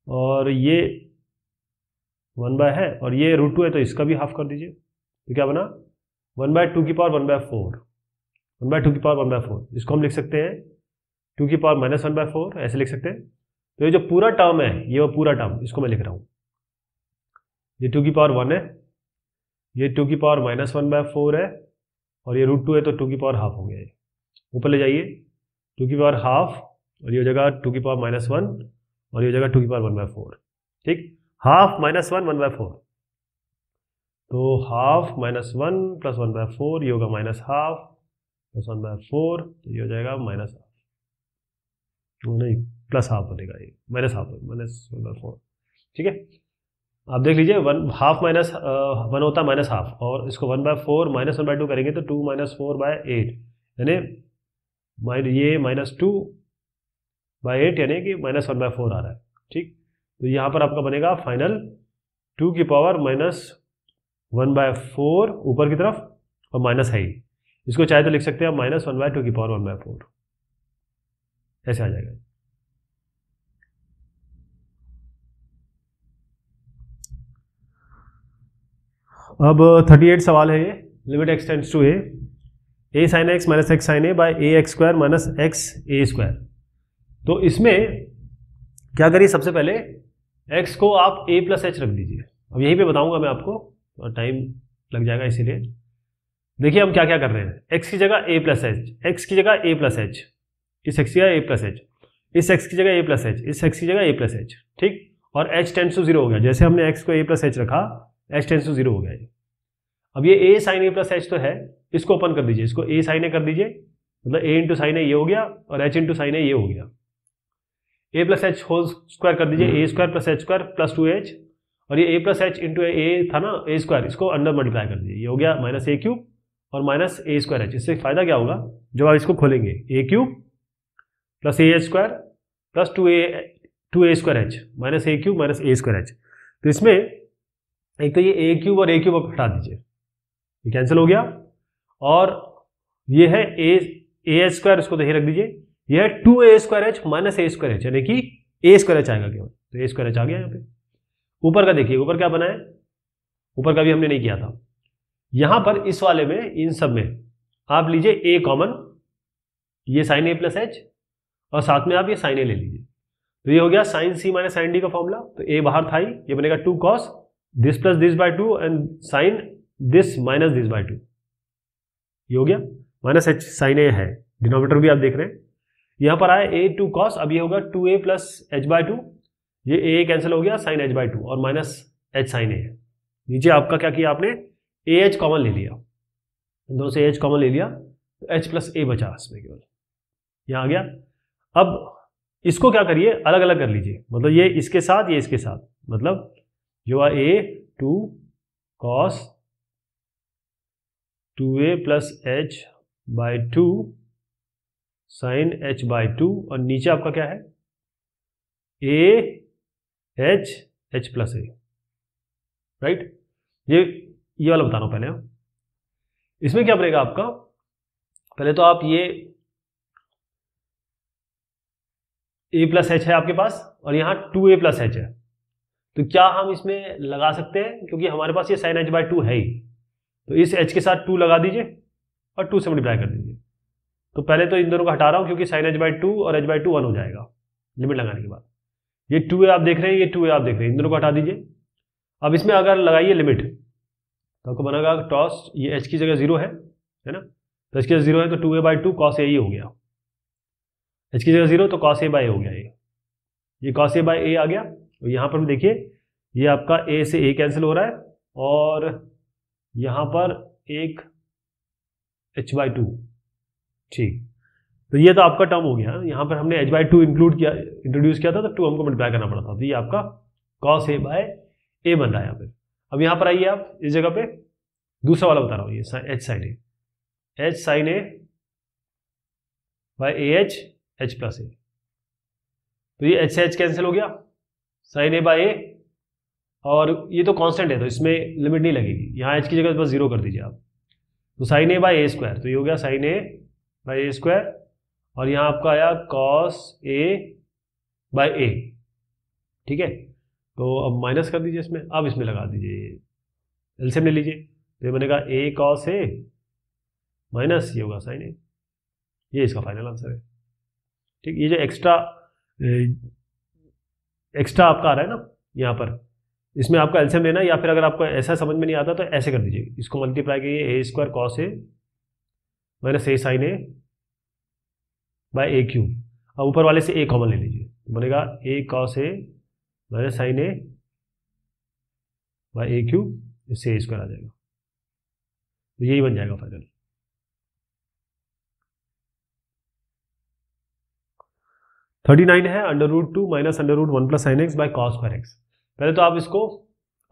और ये 1 है और ये √2 है, तो इसका भी हाफ कर दीजिए, तो क्या बना 1/2 की पावर 1/4, 1/2 की पावर 1/4, इसको हम लिख सकते हैं 2 की पावर -1/4, ऐसे लिख सकते हैं। तो ये जो पूरा टर्म है, ये वो पूरा टर्म, इसको मैं लिख रहा हूँ, ये 2 की पावर 1 है, ये 2 की पावर -1/4 है, और ये √2 है, तो 2 की पावर हाफ हो गया है। ऊपर ले जाइए, 2 की पावर हाफ, और ये हो जाएगा 2 की पावर -1, और ये हो जाएगा 2 की पावर 1/4। ठीक, हाफ -1 1/4, तो हाफ -1 प्लस 1/4, ये होगा -हाफ प्लस 1/4, तो ये हो जाएगा -हाफ, नहीं प्लस हाफ बनेगा, ये -1/4। ठीक है, आप देख लीजिए, हाफ -1 होता है -हाफ, और इसको 1/4 -1/2 करेंगे तो 2 -4/8, यानी ये -2/8 यानी कि -1/4 आ रहा है। ठीक, तो यहाँ पर आपका बनेगा फाइनल 2 की पावर -1/4 ऊपर की तरफ, और माइनस है ही, इसको चाहे तो लिख सकते हैं आप -1/2 की पावर 1/4, ऐसे आ जाएगा। अब 38 सवाल है ये, limit x tends to a sin x minus x sin a by ax² minus xa²। तो इसमें क्या करिए, सबसे पहले x को आप a प्लस एच रख दीजिए। अब यहीं पे बताऊंगा मैं आपको, और टाइम लग जाएगा, इसीलिए देखिए हम क्या क्या कर रहे हैं। x की जगह a प्लस एच, x की जगह a प्लस एच, इस x की जगह a प्लस एच, इस x की जगह a प्लस एच, इस x की जगह a प्लस एच। ठीक, और h टेंड्स टू 0 हो गया, जैसे हमने x को a प्लस एच रखा, h टेंड्स टू 0 हो गया। अब ये a sine a plus h तो है, इसको ओपन कर दीजिए, इसको a साइन a कर दीजिए, मतलब a इंटू साइन a ये हो गया, और h इंटू साइन a ये हो गया। a plus h whole square कर दीजिए, a² plus h² plus 2h, और ये a plus H into a था ना a², इसको अंडर मल्टीप्लाई कर दीजिए, ये हो गया -a³ और माइनस ए स्क्वायर एच। इससे फायदा क्या होगा, जब आप इसको खोलेंगे a cube plus a h square plus two a square h minus a cube minus a square h. तो इसमें एक तो ये ए क्यूब और ए क्यूब आप हटा दीजिए, ये कैंसिल हो गया, और ये है ए एच स्क्वायर, इसको तो यही रख दीजिए। ये है two a square h minus a square h, यानी कि ए स्क्वायर एच आएगा केवल, तो ए स्क्वायर एच आ गया यहाँ पे। ऊपर का देखिए, ऊपर क्या बना है, ऊपर का भी हमने नहीं किया था। यहां पर इस वाले में, इन सब में आप लीजिए ए कॉमन, ये साइन ए प्लस एच, और साथ में आप ये साइन ए ले लीजिए। तो ये हो गया साइन सी माइनस साइन डी का फॉर्मूला। तो ए बाहर था ही, ये बनेगा two cos this plus this by two and sine this minus this by two, ये हो गया। माइनस एच साइन ए है, डिनोमिनेटर भी आप देख रहे हैं। यहां पर आया ए टू कॉस, अब ये होगा two a plus h by two, ये ए कैंसिल हो गया, साइन एच बाय टू, और माइनस एच साइन ए है। नीचे आपका क्या किया आपने, ए एच कॉमन ले लिया, दोनों से एच कॉमन ले लिया, तो एच प्लस ए बचा इसमें केवल, यहां आ गया। अब इसको क्या करिए, अलग अलग कर लीजिए, मतलब ये इसके साथ, ये इसके साथ, मतलब जो है a two cos two a plus h by two sine h by two, और नीचे आपका क्या है a h plus a, right. ये वाला बता रहा हूं पहले। इसमें क्या बनेगा आपका, पहले तो आप ये ए प्लस एच है आपके पास, और यहां टू ए प्लस एच है, तो क्या हम इसमें लगा सकते हैं, क्योंकि हमारे पास ये साइन एच बाय टू है ही, तो इस एच के साथ टू लगा दीजिए और टू से मल्टीप्लाई कर दीजिए। तो पहले तो इन दोनों को हटा रहा हूं, क्योंकि साइन एच बाय टू और एच बाय टू 1 हो जाएगा लिमिट लगाने के बाद। ये टू ए आप देख रहे हैं, ये टू ए आप देख रहे हैं, इन दोनों को हटा दीजिए। अब इसमें अगर लगाइए लिमिट, तो आपको बनेगा टॉस, ये एच की जगह 0 है ना, तो एच की जगह 0 है, तो two a by two cos a ही हो गया, एच की जगह 0, तो कॉस ए बाय ए हो गया, ये कॉस ए बाय ए आ गया। तो यहाँ पर भी देखिए, ये आपका ए से ए कैंसिल हो रहा है, और यहाँ पर एक एच बाय टू, ठीक। तो ये तो आपका टर्म हो गया, यहाँ पर हमने एच बाय टू इंट्रोड्यूस किया था, तो टू हमको मल्टीप्लाई करना पड़ा था, तो ये आपका कॉस ए बाय ए बन रहा है यहाँ पे। अब यहाँ पर आइए आप इस जगह पे, दूसरा वाला बता रहा हूँ, ये h sine a by a h plus a, तो ये एच से एच कैंसिल हो गया, साइन ए बाय ए, और ये तो कांस्टेंट है तो इसमें लिमिट नहीं लगेगी, यहाँ एच की जगह बस 0 कर दीजिए आप, तो sign a by A square, तो ये हो गया sign a by A square, और यहाँ आपका आया कॉस ए बाय ए, ठीक है। तो अब माइनस कर दीजिए इसमें, अब इसमें लगा दीजिए, एलसीएम ले लीजिए, तो ये बनेगा ए कॉस ए माइनस ये होगा साइन ए, ये इसका फाइनल आंसर है, ठीक। ये जो एक्स्ट्रा आपका आ रहा है ना यहाँ पर, इसमें आपका एलसीएम लेना है, या फिर अगर आपको ऐसा समझ में नहीं आता तो ऐसे कर दीजिए, इसको मल्टीप्लाई कीजिए, ए square cos A minus A sign a by A cube, अब ऊपर वाले से ए कॉमन ले लीजिए, बनेगा ए cos A minus sign a by A cube, इससे ए स्क्वायर आ जाएगा, तो यही बन जाएगा फाइनल। थर्टी 39 है under root two minus under root 1 plus sine x by cos square x. पहले तो आप इसको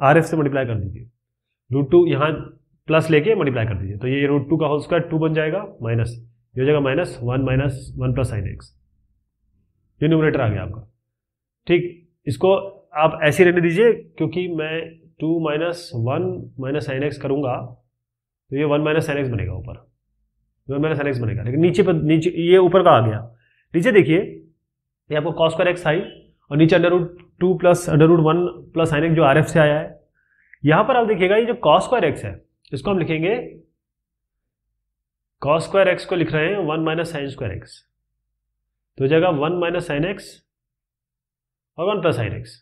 आर एफ से मल्टीप्लाई कर दीजिए, रूट टू यहाँ प्लस लेके मल्टीप्लाई कर दीजिए, तो ये रूट टू का होल स्क्वायर 2 बन जाएगा, माइनस ये हो जाएगा माइनस 1 प्लस साइन एक्स, ये न्यूमरेटर आ गया आपका, ठीक। इसको आप ऐसे रहने दीजिए, क्योंकि मैं 2 माइनस 1 माइनस साइन एक्स करूँगा, तो ये 1 माइनस साइन एक्स बनेगा, ऊपर 1 माइनस साइन एक्स बनेगा, लेकिन नीचे ये ऊपर का आ गया। नीचे देखिए, ये आपको कॉस स्क्वायर एक्स आई, और नीचे under root 2 plus under root 1 plus sine x जो आर एफ से आया है। यहाँ पर आप देखिएगा, ये जो कॉस स्क्वायर एक्स है, इसको हम लिखेंगे, कॉस स्क्वायर एक्स को लिख रहे हैं 1 माइनस साइन स्क्वायर एक्स, तो हो जाएगा 1 माइनस साइन एक्स और 1 प्लस साइन एक्स,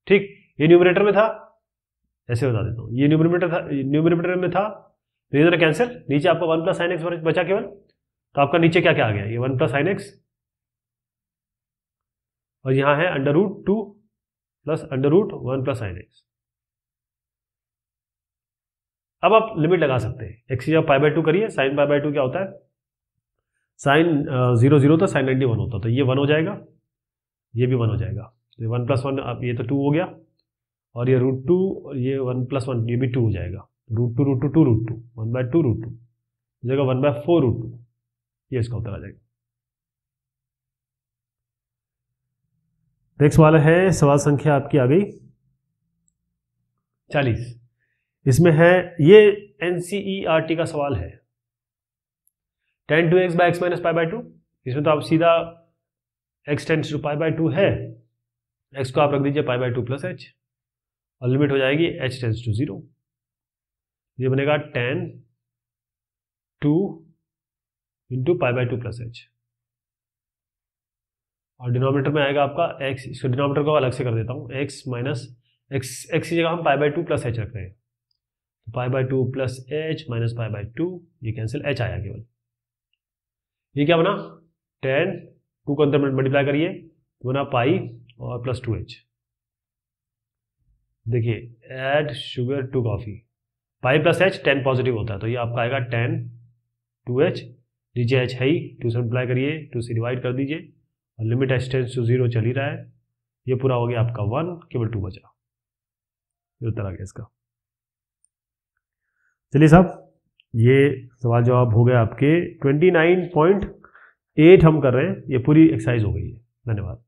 ठीक। ये न्यूमरेटर में था, ऐसे बता देता हूँ, ये न्यूमरेटर में था, तो ये कैंसिल, नीचे आपका 1 प्लस साइन एक्स बचा केवल, तो आपका नीचे क्या क्या आ गया, ये 1 प्लस साइन एक्स, और यहाँ है under root 2 plus under root 1 plus sine x. अब आप लिमिट लगा सकते हैं, एक्स की जब पाई बाय 2 करिए, साइन पाई बाय 2 क्या होता है, साइन 0 0 था, साइन 90 1 होता, तो ये 1 हो जाएगा, ये भी 1 हो जाएगा, तो 1 प्लस 1, अब ये तो 2 हो गया, और ये रूट 2 और ये 1 प्लस 1 ये भी 2 हो जाएगा, √2 1/2 जगह 1/4 ये इसका उत्तर आ जाएगा। नेक्स्ट वाला है सवाल संख्या आपकी आ गई 40। इसमें है, ये NCERT का सवाल है, tan 2x by x minus π/2। इसमें तो आप सीधा x टेंड्स टू π/2 है, x को आप रख दीजिए π/2 प्लस h और लिमिट हो जाएगी h टेंड्स टू 0। ये बनेगा tan 2 इंटू π/2 प्लस h और डिनोमिनेटर में आएगा आपका x। इसको डिनोमिनेटर को अलग से कर देता हूँ, x माइनस x की जगह हम π/2 प्लस h रख रहे हैं, तो π/2 प्लस h माइनस π/2, ये कैंसिल, h आया केवल। ये क्या बना, tan 2 को अंदर मल्टीप्लाई करिए तो बना पाई और प्लस 2h। देखिए add sugar to coffee, pi plus h tan positive होता है, तो ये आपका आएगा tan 2h, नीचे h है ही, 2 से मल्टीप्लाई करिए, 2 से डिवाइड कर दीजिए और लिमिट h टेंड्स टू 0 चल ही रहा है। ये पूरा हो गया आपका 1, केवल 2 बचा, ये उत्तर आ गया इसका। चलिए साहब, ये सवाल जवाब हो गया आपके 29.8 हम कर रहे हैं, ये पूरी एक्सरसाइज हो गई है। धन्यवाद।